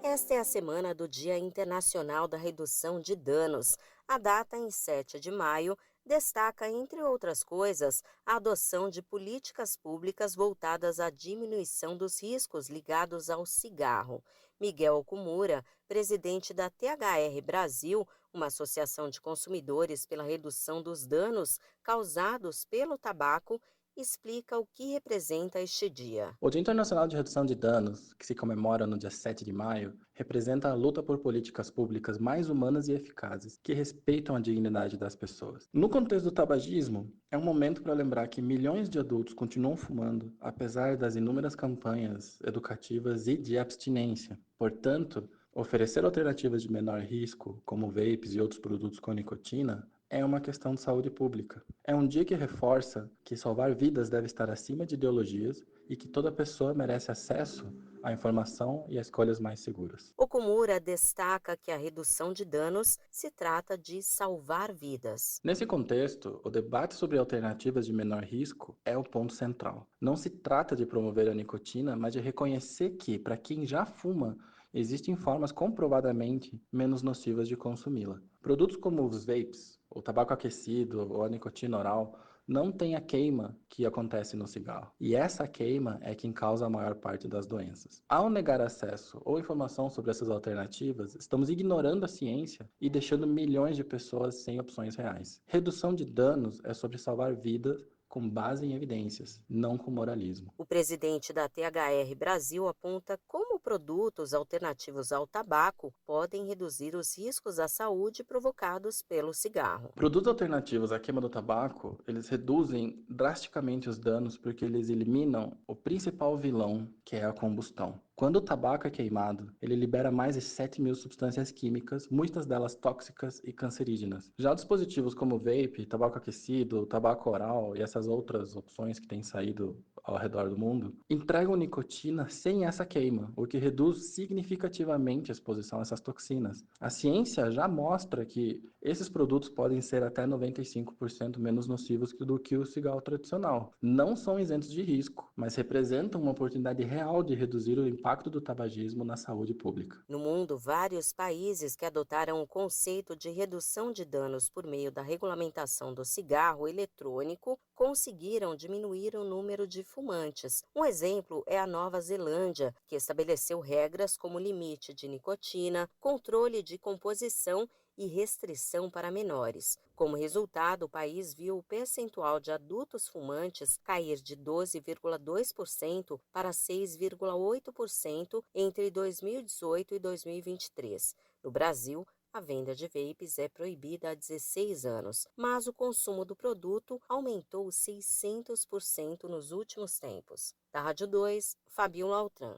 Esta é a semana do Dia Internacional da Redução de Danos. A data, em 7 de maio, destaca, entre outras coisas, a adoção de políticas públicas voltadas à diminuição dos riscos ligados ao cigarro. Miguel Okumura, presidente da THR Brasil, uma associação de consumidores pela redução dos danos causados pelo tabaco, explica o que representa este dia. O Dia Internacional de Redução de Danos, que se comemora no dia 7 de maio, representa a luta por políticas públicas mais humanas e eficazes, que respeitam a dignidade das pessoas. No contexto do tabagismo, é um momento para lembrar que milhões de adultos continuam fumando, apesar das inúmeras campanhas educativas e de abstinência. Portanto, oferecer alternativas de menor risco, como vapes e outros produtos com nicotina, é uma questão de saúde pública. É um dia que reforça que salvar vidas deve estar acima de ideologias e que toda pessoa merece acesso a informação e a escolhas mais seguras. Okumura destaca que a redução de danos se trata de salvar vidas. Nesse contexto, o debate sobre alternativas de menor risco é o ponto central. Não se trata de promover a nicotina, mas de reconhecer que, para quem já fuma, existem formas comprovadamente menos nocivas de consumi-la. Produtos como os vapes, o tabaco aquecido ou a nicotina oral não têm a queima que acontece no cigarro. E essa queima é quem causa a maior parte das doenças. Ao negar acesso ou informação sobre essas alternativas, estamos ignorando a ciência e deixando milhões de pessoas sem opções reais. Redução de danos é sobre salvar vidas com base em evidências, não com moralismo. O presidente da THR Brasil aponta como produtos alternativos ao tabaco podem reduzir os riscos à saúde provocados pelo cigarro. Produtos alternativos à queima do tabaco, eles reduzem drasticamente os danos porque eles eliminam o principal vilão, que é a combustão. Quando o tabaco é queimado, ele libera mais de 7.000 substâncias químicas, muitas delas tóxicas e cancerígenas. Já dispositivos como vape, tabaco aquecido, tabaco oral e essas outras opções que têm saído ao redor do mundo, entregam nicotina sem essa queima, o que reduz significativamente a exposição a essas toxinas. A ciência já mostra que esses produtos podem ser até 95% menos nocivos do que o cigarro tradicional. Não são isentos de risco, mas representam uma oportunidade real de reduzir o impacto do tabagismo na saúde pública. No mundo, vários países que adotaram o conceito de redução de danos por meio da regulamentação do cigarro eletrônico conseguiram diminuir o número de fumantes. Um exemplo é a Nova Zelândia, que estabeleceu regras como limite de nicotina, controle de composição e restrição para menores. Como resultado, o país viu o percentual de adultos fumantes cair de 12,2% para 6,8% entre 2018 e 2023. No Brasil, a venda de vapes é proibida há 16 anos, mas o consumo do produto aumentou 600% nos últimos tempos. Da Rádio 2, Fabio Lautran.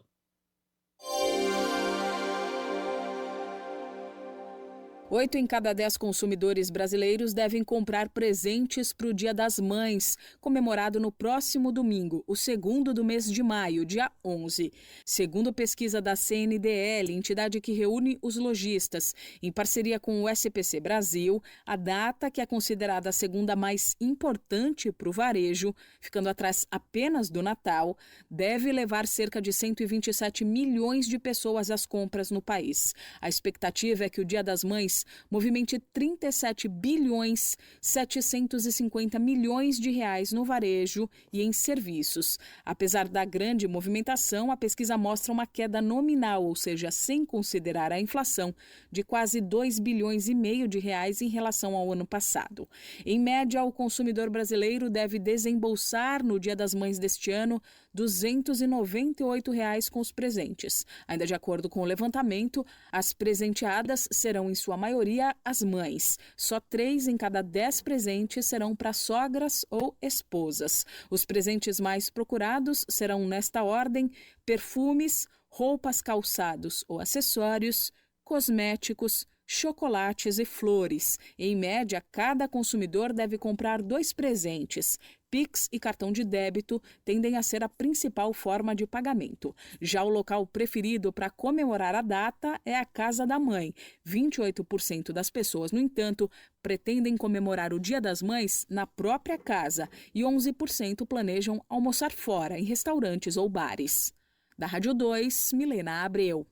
8 em cada 10 consumidores brasileiros devem comprar presentes para o Dia das Mães, comemorado no próximo domingo, o segundo do mês de maio, dia 11. Segundo pesquisa da CNDL, entidade que reúne os lojistas, em parceria com o SPC Brasil, a data, que é considerada a segunda mais importante para o varejo, ficando atrás apenas do Natal, deve levar cerca de 127 milhões de pessoas às compras no país. A expectativa é que o Dia das Mães movimente 37 bilhões 750 milhões de reais no varejo e em serviços. Apesar da grande movimentação, a pesquisa mostra uma queda nominal, ou seja, sem considerar a inflação, de quase 2 bilhões e meio de reais em relação ao ano passado. Em média, o consumidor brasileiro deve desembolsar no Dia das Mães deste ano R$ 298 reais com os presentes. Ainda de acordo com o levantamento, as presenteadas serão, em sua maioria, as mães. Só 3 em cada 10 presentes serão para sogras ou esposas. Os presentes mais procurados serão, nesta ordem, perfumes, roupas, calçados ou acessórios, cosméticos, chocolates e flores. Em média, cada consumidor deve comprar 2 presentes. Pix e cartão de débito tendem a ser a principal forma de pagamento. Já o local preferido para comemorar a data é a casa da mãe. 28% das pessoas, no entanto, pretendem comemorar o Dia das Mães na própria casa e 11% planejam almoçar fora, em restaurantes ou bares. Da Rádio 2, Milena Abreu.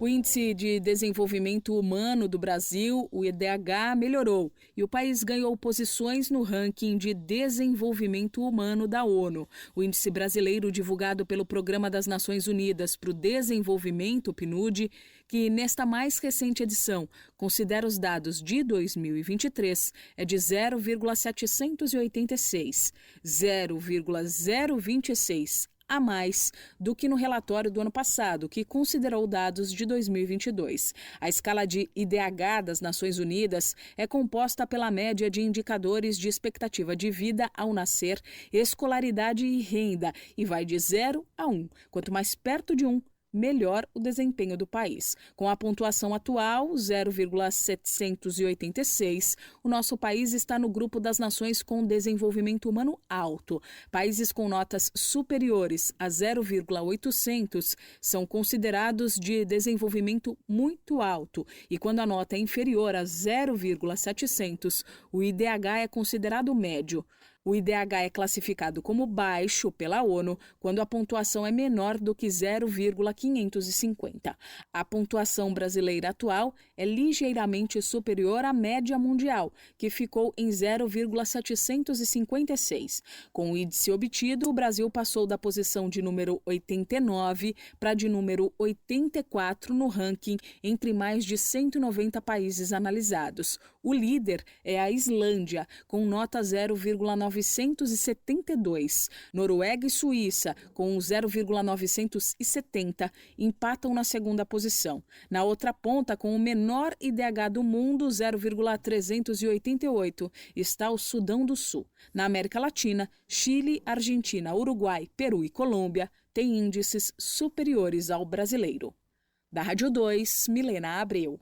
O Índice de Desenvolvimento Humano do Brasil, o IDH, melhorou e o país ganhou posições no ranking de desenvolvimento humano da ONU. O índice brasileiro, divulgado pelo Programa das Nações Unidas para o Desenvolvimento, PNUD, que nesta mais recente edição considera os dados de 2023, é de 0,786, 0,026 a mais do que no relatório do ano passado, que considerou dados de 2022. A escala de IDH das Nações Unidas é composta pela média de indicadores de expectativa de vida ao nascer, escolaridade e renda, e vai de 0 a 1. Quanto mais perto de 1, melhor o desempenho do país. Com a pontuação atual, 0,786, o nosso país está no grupo das nações com desenvolvimento humano alto. Países com notas superiores a 0,800 são considerados de desenvolvimento muito alto, e quando a nota é inferior a 0,700, o IDH é considerado médio. O IDH é classificado como baixo pela ONU quando a pontuação é menor do que 0,550. A pontuação brasileira atual é ligeiramente superior à média mundial, que ficou em 0,756. Com o índice obtido, o Brasil passou da posição de número 89 para de número 84 no ranking entre mais de 190 países analisados. O líder é a Islândia, com nota 0,972. Noruega e Suíça, com 0,970, empatam na segunda posição. Na outra ponta, com o menor IDH do mundo, 0,388, está o Sudão do Sul. Na América Latina, Chile, Argentina, Uruguai, Peru e Colômbia têm índices superiores ao brasileiro. Da Rádio 2, Milena Abreu.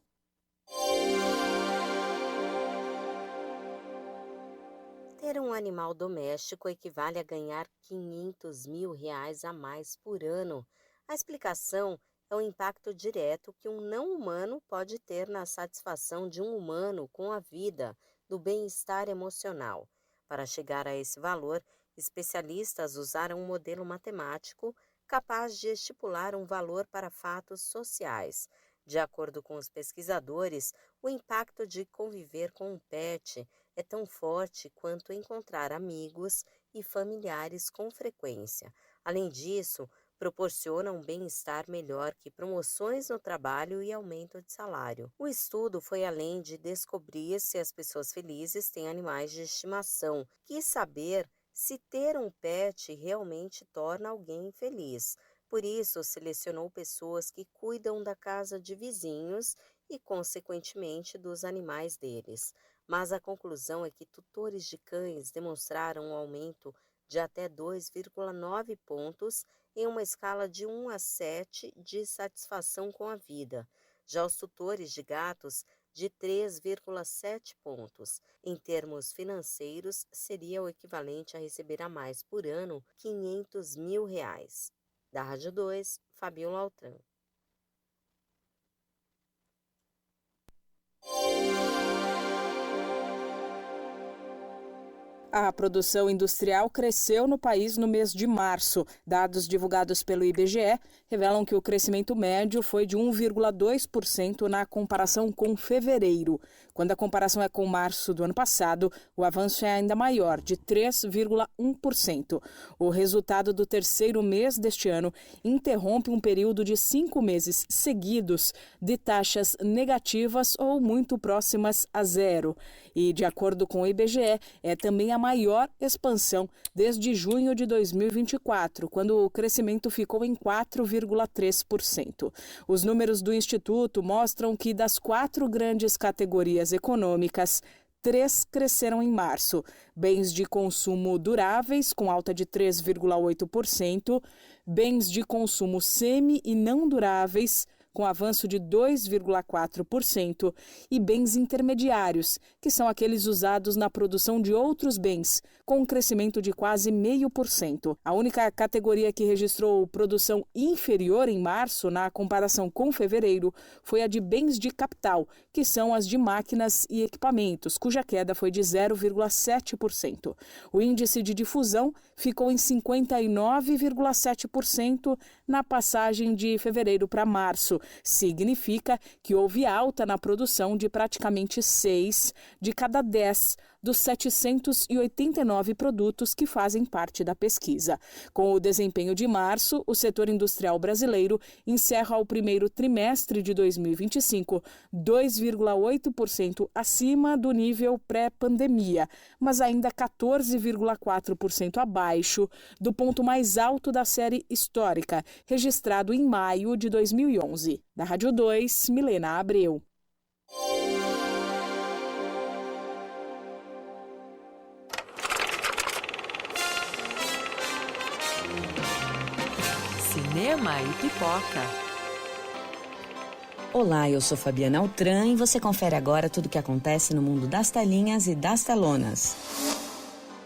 Ter um animal doméstico equivale a ganhar R$500 mil a mais por ano. A explicação é o impacto direto que um não humano pode ter na satisfação de um humano com a vida, do bem-estar emocional. Para chegar a esse valor, especialistas usaram um modelo matemático capaz de estipular um valor para fatos sociais. De acordo com os pesquisadores, o impacto de conviver com um pet é tão forte quanto encontrar amigos e familiares com frequência. Além disso, proporciona um bem-estar melhor que promoções no trabalho e aumento de salário. O estudo foi além de descobrir se as pessoas felizes têm animais de estimação, quis saber se ter um pet realmente torna alguém feliz. Por isso, selecionou pessoas que cuidam da casa de vizinhos e, consequentemente, dos animais deles. Mas a conclusão é que tutores de cães demonstraram um aumento de até 2,9 pontos em uma escala de 1 a 7 de satisfação com a vida. Já os tutores de gatos, de 3,7 pontos. Em termos financeiros, seria o equivalente a receber a mais por ano R$500 mil. Da Rádio 2, Fabiola Altran. A produção industrial cresceu no país no mês de março. Dados divulgados pelo IBGE revelam que o crescimento médio foi de 1,2% na comparação com fevereiro. Quando a comparação é com março do ano passado, o avanço é ainda maior, de 3,1%. O resultado do terceiro mês deste ano interrompe um período de 5 meses seguidos de taxas negativas ou muito próximas a zero. E, de acordo com o IBGE, é também a maior expansão desde junho de 2024, quando o crescimento ficou em 4,3%. Os números do Instituto mostram que das 4 grandes categorias econômicas, 3 cresceram em março. Bens de consumo duráveis, com alta de 3,8%, bens de consumo semi e não duráveis, com avanço de 2,4%, e bens intermediários, que são aqueles usados na produção de outros bens, com um crescimento de quase 0,5%. A única categoria que registrou produção inferior em março, na comparação com fevereiro, foi a de bens de capital, que são as de máquinas e equipamentos, cuja queda foi de 0,7%. O índice de difusão ficou em 59,7% na passagem de fevereiro para março. Significa que houve alta na produção de praticamente 6 de cada 10 dos 789 produtos que fazem parte da pesquisa. Com o desempenho de março, o setor industrial brasileiro encerra o primeiro trimestre de 2025 2,8% acima do nível pré-pandemia, mas ainda 14,4% abaixo do ponto mais alto da série histórica, registrado em maio de 2011. Da Rádio 2, Milena Abreu. cinema e pipoca. Olá, eu sou Fabiana Altran e você confere agora tudo o que acontece no mundo das telinhas e das telonas.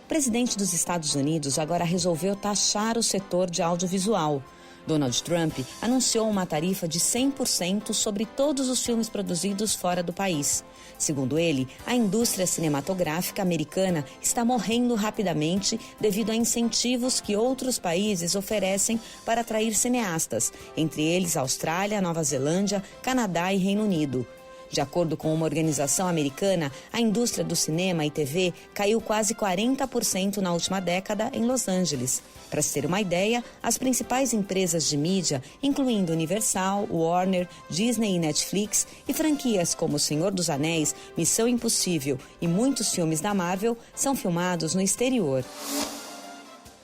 O presidente dos Estados Unidos agora resolveu taxar o setor de audiovisual. Donald Trump anunciou uma tarifa de 100% sobre todos os filmes produzidos fora do país. Segundo ele, a indústria cinematográfica americana está morrendo rapidamente devido a incentivos que outros países oferecem para atrair cineastas, entre eles Austrália, Nova Zelândia, Canadá e Reino Unido. De acordo com uma organização americana, a indústria do cinema e TV caiu quase 40% na última década em Los Angeles. Para se ter uma ideia, as principais empresas de mídia, incluindo Universal, Warner, Disney e Netflix, e franquias como O Senhor dos Anéis, Missão Impossível e muitos filmes da Marvel, são filmados no exterior.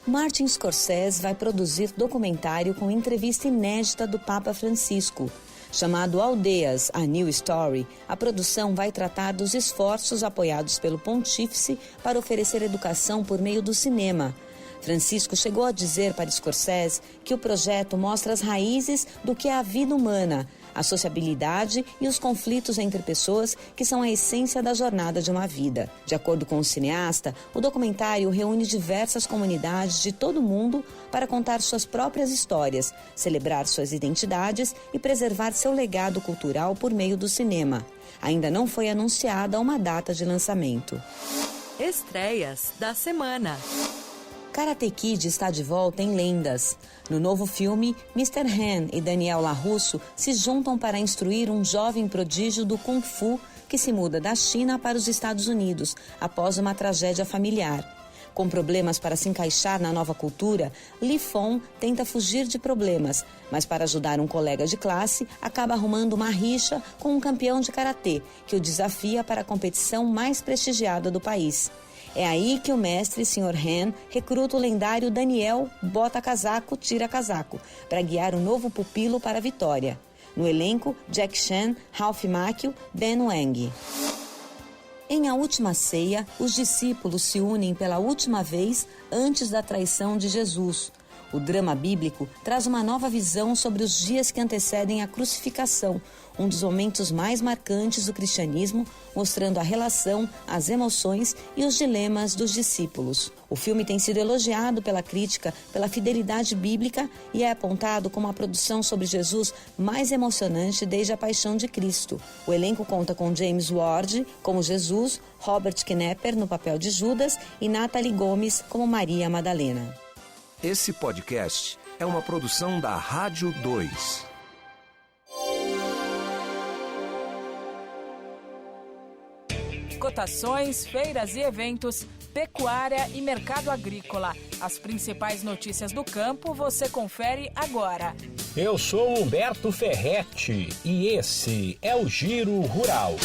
Martin Scorsese vai produzir documentário com entrevista inédita do Papa Francisco. Chamado Aldeias, A New Story, a produção vai tratar dos esforços apoiados pelo Pontífice para oferecer educação por meio do cinema. Francisco chegou a dizer para Scorsese que o projeto mostra as raízes do que é a vida humana, a sociabilidade e os conflitos entre pessoas que são a essência da jornada de uma vida. De acordo com o cineasta, o documentário reúne diversas comunidades de todo o mundo para contar suas próprias histórias, celebrar suas identidades e preservar seu legado cultural por meio do cinema. Ainda não foi anunciada uma data de lançamento. Estreias da semana. Karate Kid está de volta em Lendas. No novo filme, Mr. Han e Daniel LaRusso se juntam para instruir um jovem prodígio do Kung Fu que se muda da China para os Estados Unidos após uma tragédia familiar. Com problemas para se encaixar na nova cultura, Li Fong tenta fugir de problemas, mas para ajudar um colega de classe, acaba arrumando uma rixa com um campeão de karatê que o desafia para a competição mais prestigiada do país. É aí que o mestre, Sr. Han, recruta o lendário Daniel Bota Casaco, Tira Casaco, para guiar o novo pupilo para a vitória. No elenco, Jack Chan, Ralph Macchio, Ben Wang. Em A Última Ceia, os discípulos se unem pela última vez antes da traição de Jesus. O drama bíblico traz uma nova visão sobre os dias que antecedem a crucificação, um dos momentos mais marcantes do cristianismo, mostrando a relação, as emoções e os dilemas dos discípulos. O filme tem sido elogiado pela crítica pela fidelidade bíblica e é apontado como a produção sobre Jesus mais emocionante desde a Paixão de Cristo. O elenco conta com James Ward como Jesus, Robert Knepper no papel de Judas e Natalie Gomes como Maria Madalena. Esse podcast é uma produção da Rádio 2. Cotações, feiras e eventos, pecuária e mercado agrícola. As principais notícias do campo você confere agora. Eu sou Humberto Ferretti e esse é o Giro Rural.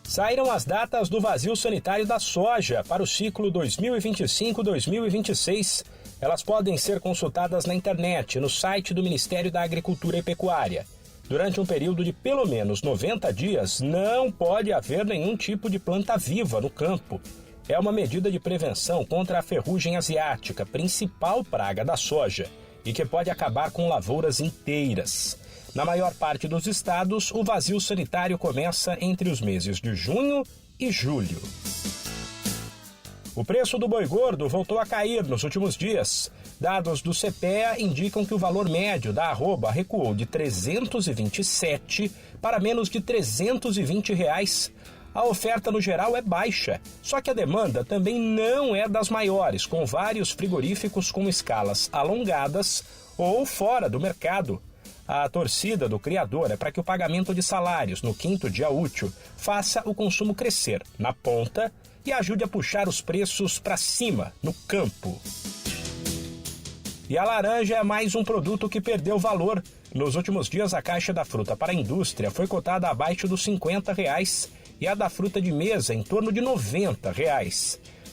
Saíram as datas do vazio sanitário da soja para o ciclo 2025-2026. Elas podem ser consultadas na internet, no site do Ministério da Agricultura e Pecuária. Durante um período de pelo menos 90 dias, não pode haver nenhum tipo de planta viva no campo. É uma medida de prevenção contra a ferrugem asiática, principal praga da soja, e que pode acabar com lavouras inteiras. Na maior parte dos estados, o vazio sanitário começa entre os meses de junho e julho. O preço do boi gordo voltou a cair nos últimos dias. Dados do CPEA indicam que o valor médio da arroba recuou de R$ 327 para menos de R$ 320. A oferta no geral é baixa, só que a demanda também não é das maiores, com vários frigoríficos com escalas alongadas ou fora do mercado. A torcida do criador é para que o pagamento de salários no 5º dia útil faça o consumo crescer na ponta e ajude a puxar os preços para cima no campo. E a laranja é mais um produto que perdeu valor. Nos últimos dias, a caixa da fruta para a indústria foi cotada abaixo dos R$ 50 e a da fruta de mesa em torno de R$ 90.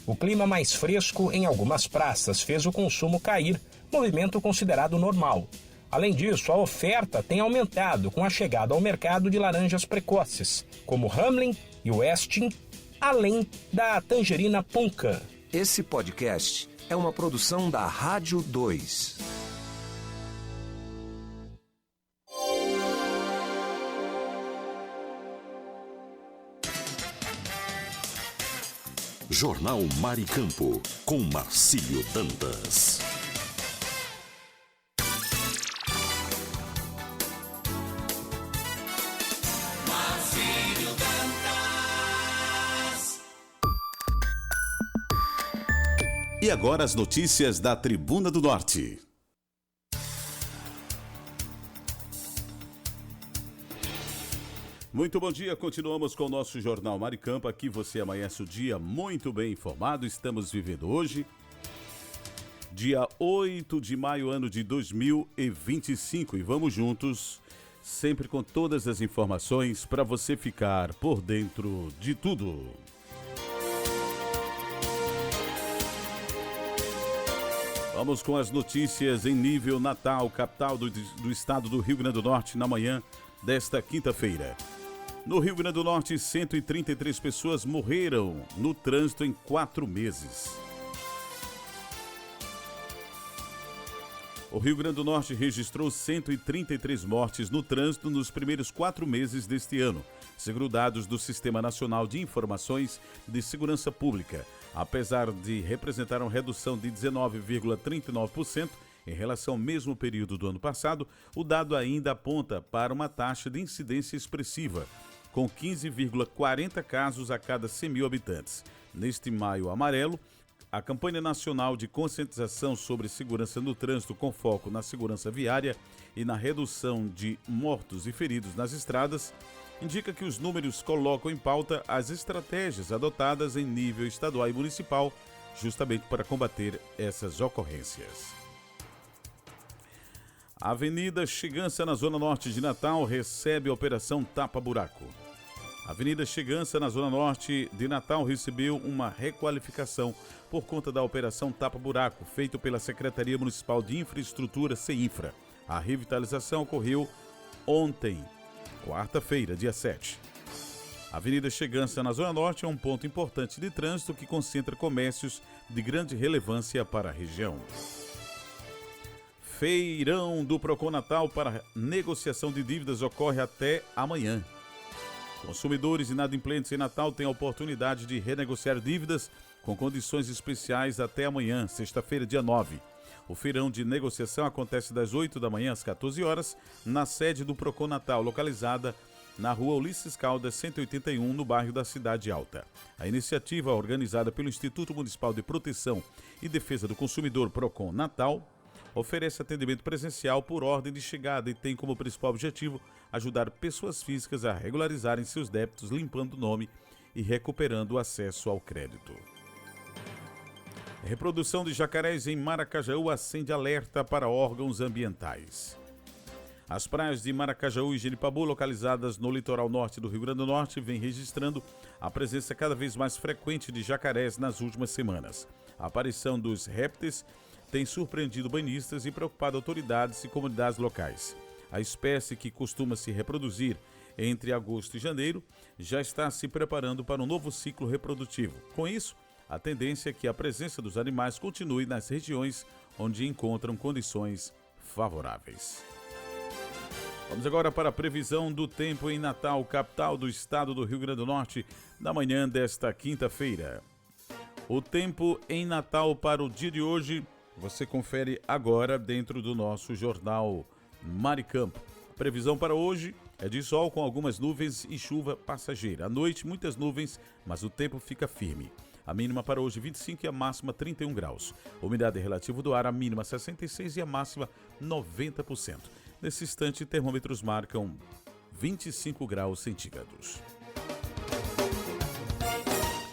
O clima mais fresco em algumas praças fez o consumo cair, movimento considerado normal. Além disso, a oferta tem aumentado com a chegada ao mercado de laranjas precoces, como Hamlin e Westin, além da tangerina Puncan. Esse podcast é uma produção da Rádio 2. Jornal Maricampo, com Marcílio Dantas. Marcílio Dantas. E agora as notícias da Tribuna do Norte. Muito bom dia, continuamos com o nosso Jornal Maricampo. Aqui você amanhece o dia muito bem informado. Estamos vivendo hoje, dia 8 de maio, ano de 2025. E vamos juntos, sempre com todas as informações para você ficar por dentro de tudo. Vamos com as notícias em nível Natal, capital do estado do Rio Grande do Norte, na manhã desta quinta-feira. No Rio Grande do Norte, 133 pessoas morreram no trânsito em 4 meses. O Rio Grande do Norte registrou 133 mortes no trânsito nos primeiros 4 meses deste ano, segundo dados do Sistema Nacional de Informações de Segurança Pública. Apesar de representar uma redução de 19,39%, em relação ao mesmo período do ano passado, o dado ainda aponta para uma taxa de incidência expressiva, com 15,40 casos a cada 100 mil habitantes. Neste Maio Amarelo, a campanha nacional de conscientização sobre segurança no trânsito com foco na segurança viária e na redução de mortos e feridos nas estradas indica que os números colocam em pauta as estratégias adotadas em nível estadual e municipal justamente para combater essas ocorrências. A Avenida Chegança, na Zona Norte de Natal, recebe a Operação Tapa Buraco. A Avenida Chegança, na Zona Norte de Natal, recebeu uma requalificação por conta da Operação Tapa Buraco, feita pela Secretaria Municipal de Infraestrutura, CEINFRA. A revitalização ocorreu ontem, quarta-feira, dia 7. A Avenida Chegança, na Zona Norte, é um ponto importante de trânsito que concentra comércios de grande relevância para a região. Feirão do Procon Natal para negociação de dívidas ocorre até amanhã. Consumidores inadimplentes em Natal têm a oportunidade de renegociar dívidas com condições especiais até amanhã, sexta-feira, dia 9. O feirão de negociação acontece das 8 da manhã às 14 horas, na sede do Procon Natal, localizada na rua Ulisses Caldas, 181, no bairro da Cidade Alta. A iniciativa, organizada pelo Instituto Municipal de Proteção e Defesa do Consumidor Procon Natal, oferece atendimento presencial por ordem de chegada e tem como principal objetivo ajudar pessoas físicas a regularizarem seus débitos, limpando o nome e recuperando o acesso ao crédito. A reprodução de jacarés em Maracajaú acende alerta para órgãos ambientais. As praias de Maracajaú e Jeripabu, localizadas no litoral norte do Rio Grande do Norte, vêm registrando a presença cada vez mais frequente de jacarés nas últimas semanas. A aparição dos répteis tem surpreendido banhistas e preocupado autoridades e comunidades locais. A espécie, que costuma se reproduzir entre agosto e janeiro, já está se preparando para um novo ciclo reprodutivo. Com isso, a tendência é que a presença dos animais continue nas regiões onde encontram condições favoráveis. Vamos agora para a previsão do tempo em Natal, capital do estado do Rio Grande do Norte, na manhã desta quinta-feira. O tempo em Natal para o dia de hoje você confere agora dentro do nosso Jornal Maricampo. A previsão para hoje é de sol com algumas nuvens e chuva passageira. À noite, muitas nuvens, mas o tempo fica firme. A mínima para hoje 25 e a máxima 31 graus. A umidade relativa do ar, a mínima 66 e a máxima 90%. Nesse instante, termômetros marcam 25 graus centígrados.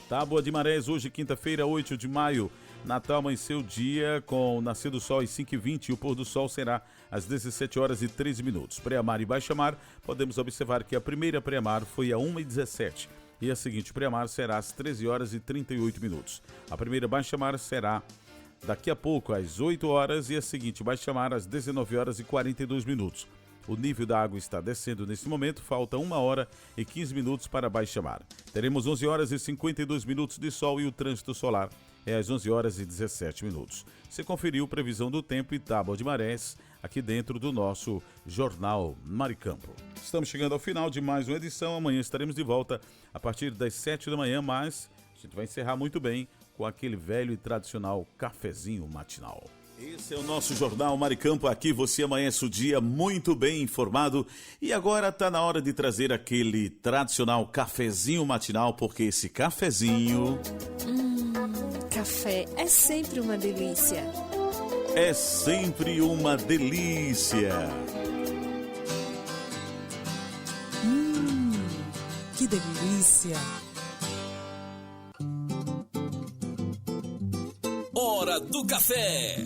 Tábua de Marés, hoje quinta-feira, 8 de maio. Natal amanheceu o dia com o nascer do sol às 5h20 e o pôr do sol será às 17 horas e 13 minutos. Pré-mar e baixa-mar, podemos observar que a primeira pré-mar foi a 1h17 e a seguinte pré-mar será às 13 horas e 38 minutos. A primeira baixa-mar será daqui a pouco às 8 horas e a seguinte baixa-mar às 19 horas e 42 minutos. O nível da água está descendo nesse momento, falta 1 hora e 15 minutos para baixa mar. Teremos 11 horas e 52 minutos de sol e o trânsito solar é às 11 horas e 17 minutos. Você conferiu previsão do tempo e tábua de marés aqui dentro do nosso Jornal Maricampo. Estamos chegando ao final de mais uma edição. Amanhã estaremos de volta a partir das 7 da manhã, mas a gente vai encerrar muito bem com aquele velho e tradicional cafezinho matinal. Esse é o nosso Jornal Maricampo. Aqui você amanhece o dia muito bem informado. E agora está na hora de trazer aquele tradicional cafezinho matinal, porque esse cafezinho... Café é sempre uma delícia. É sempre uma delícia. Que delícia. Hora do café.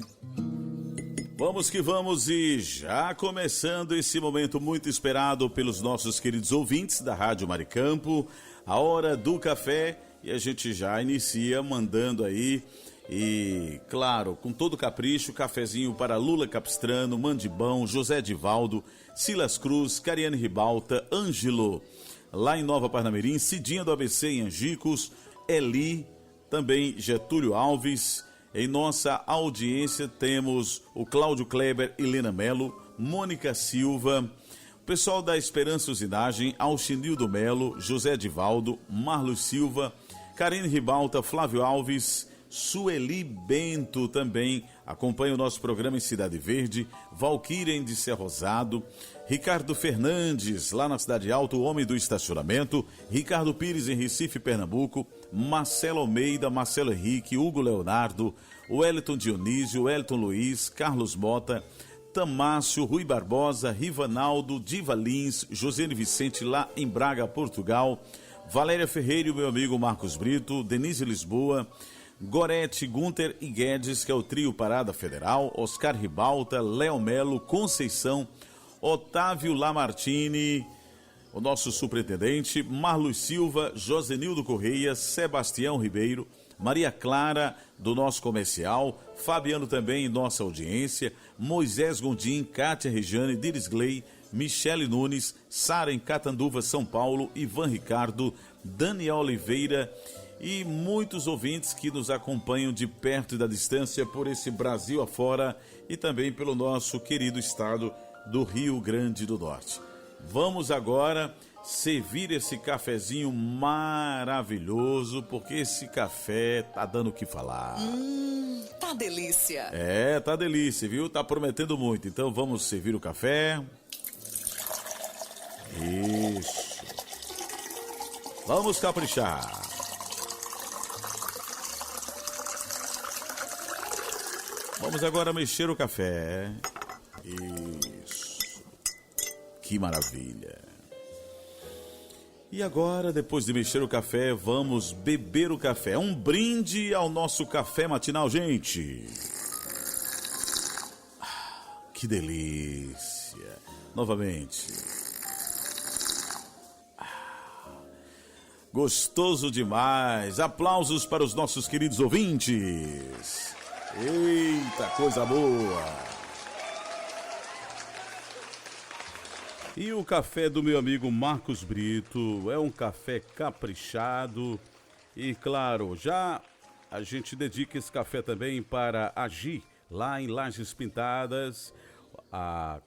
Vamos que vamos, e já começando esse momento muito esperado pelos nossos queridos ouvintes da Rádio Maricampo, a Hora do Café, e a gente já inicia mandando aí, e claro, com todo capricho, cafezinho para Lula Capistrano, Mandibão, José Divaldo, Silas Cruz, Cariane Ribalta, Ângelo, lá em Nova Parnamirim, Cidinha do ABC em Angicos, Eli, também Getúlio Alves. Em nossa audiência temos o Cláudio Kleber, Helena Melo, Mônica Silva, o pessoal da Esperança Usinagem, Alchinildo Melo, José Divaldo, Marlos Silva, Karine Ribalta, Flávio Alves, Sueli Bento também acompanha o nosso programa em Cidade Verde, Valquíria de Ser Rosado, Ricardo Fernandes, lá na Cidade Alta, o homem do estacionamento, Ricardo Pires em Recife, Pernambuco, Marcelo Almeida, Marcelo Henrique, Hugo Leonardo, Wellington Dionísio, Wellington Luiz, Carlos Mota, Tamácio, Rui Barbosa, Rivanaldo, Diva Lins, Josiane Vicente lá em Braga, Portugal, Valéria Ferreira e o meu amigo Marcos Brito, Denise Lisboa, Gorete, Gunter e Guedes, que é o trio Parada Federal, Oscar Ribalta, Léo Melo, Conceição, Otávio Lamartine, o nosso superintendente, Marlos Silva, Josenildo Correia, Sebastião Ribeiro, Maria Clara, do nosso comercial, Fabiano também em nossa audiência, Moisés Gondim, Kátia Regiane, Diris Gley, Michele Nunes, Sara em Catanduva, São Paulo, Ivan Ricardo, Daniel Oliveira e muitos ouvintes que nos acompanham de perto e da distância por esse Brasil afora e também pelo nosso querido estado do Rio Grande do Norte. Vamos agora servir esse cafezinho maravilhoso, porque esse café tá dando o que falar. Tá delícia. É, tá delícia, viu? Tá prometendo muito. Então vamos servir o café. Isso. Vamos caprichar. Vamos agora mexer o café. Isso. Que maravilha. E agora, depois de mexer o café, vamos beber o café. Um brinde ao nosso café matinal, gente. Que delícia. Novamente. Gostoso demais. Aplausos para os nossos queridos ouvintes. Eita, coisa boa. E o café do meu amigo Marcos Brito é um café caprichado. E claro, já a gente dedica esse café também para a Gi, lá em Lajes Pintadas. A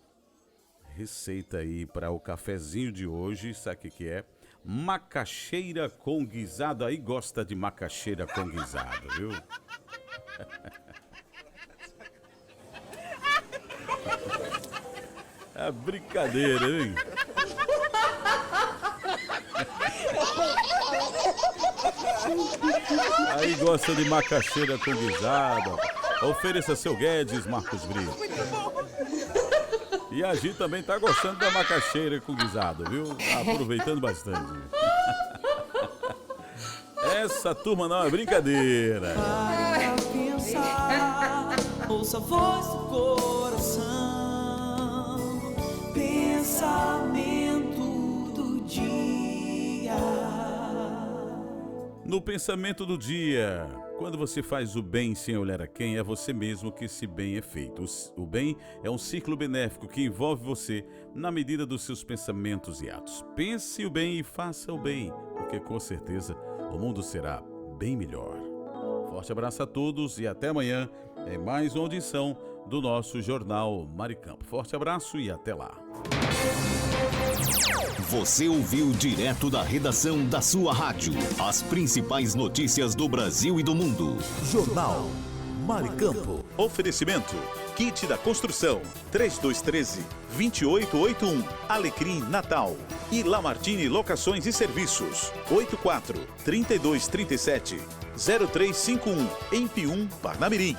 receita aí para o cafezinho de hoje, sabe o que é? Macaxeira com guisado. Aí gosta de macaxeira com guisado, viu? É brincadeira, hein? Aí gosta de macaxeira com guisado. Ofereça seu Guedes, Marcos Brito. E a Gi também tá gostando da macaxeira com guisado, viu? Tá aproveitando bastante. Essa turma não é brincadeira. Para pensar, ouça a voz do coração. Pensamento do dia. No pensamento do dia, quando você faz o bem sem olhar a quem, é você mesmo que esse bem é feito. O bem é um ciclo benéfico que envolve você na medida dos seus pensamentos e atos. Pense o bem e faça o bem, porque com certeza o mundo será bem melhor. Forte abraço a todos e até amanhã em mais uma audição do nosso Jornal Maricampo. Forte abraço e até lá. Você ouviu direto da redação da sua rádio as principais notícias do Brasil e do mundo. Jornal Maricampo. Oferecimento: Kit da Construção 3213-2881 Alecrim Natal e Lamartine Locações e Serviços 84-3237-0351 em Pium, Parnamirim.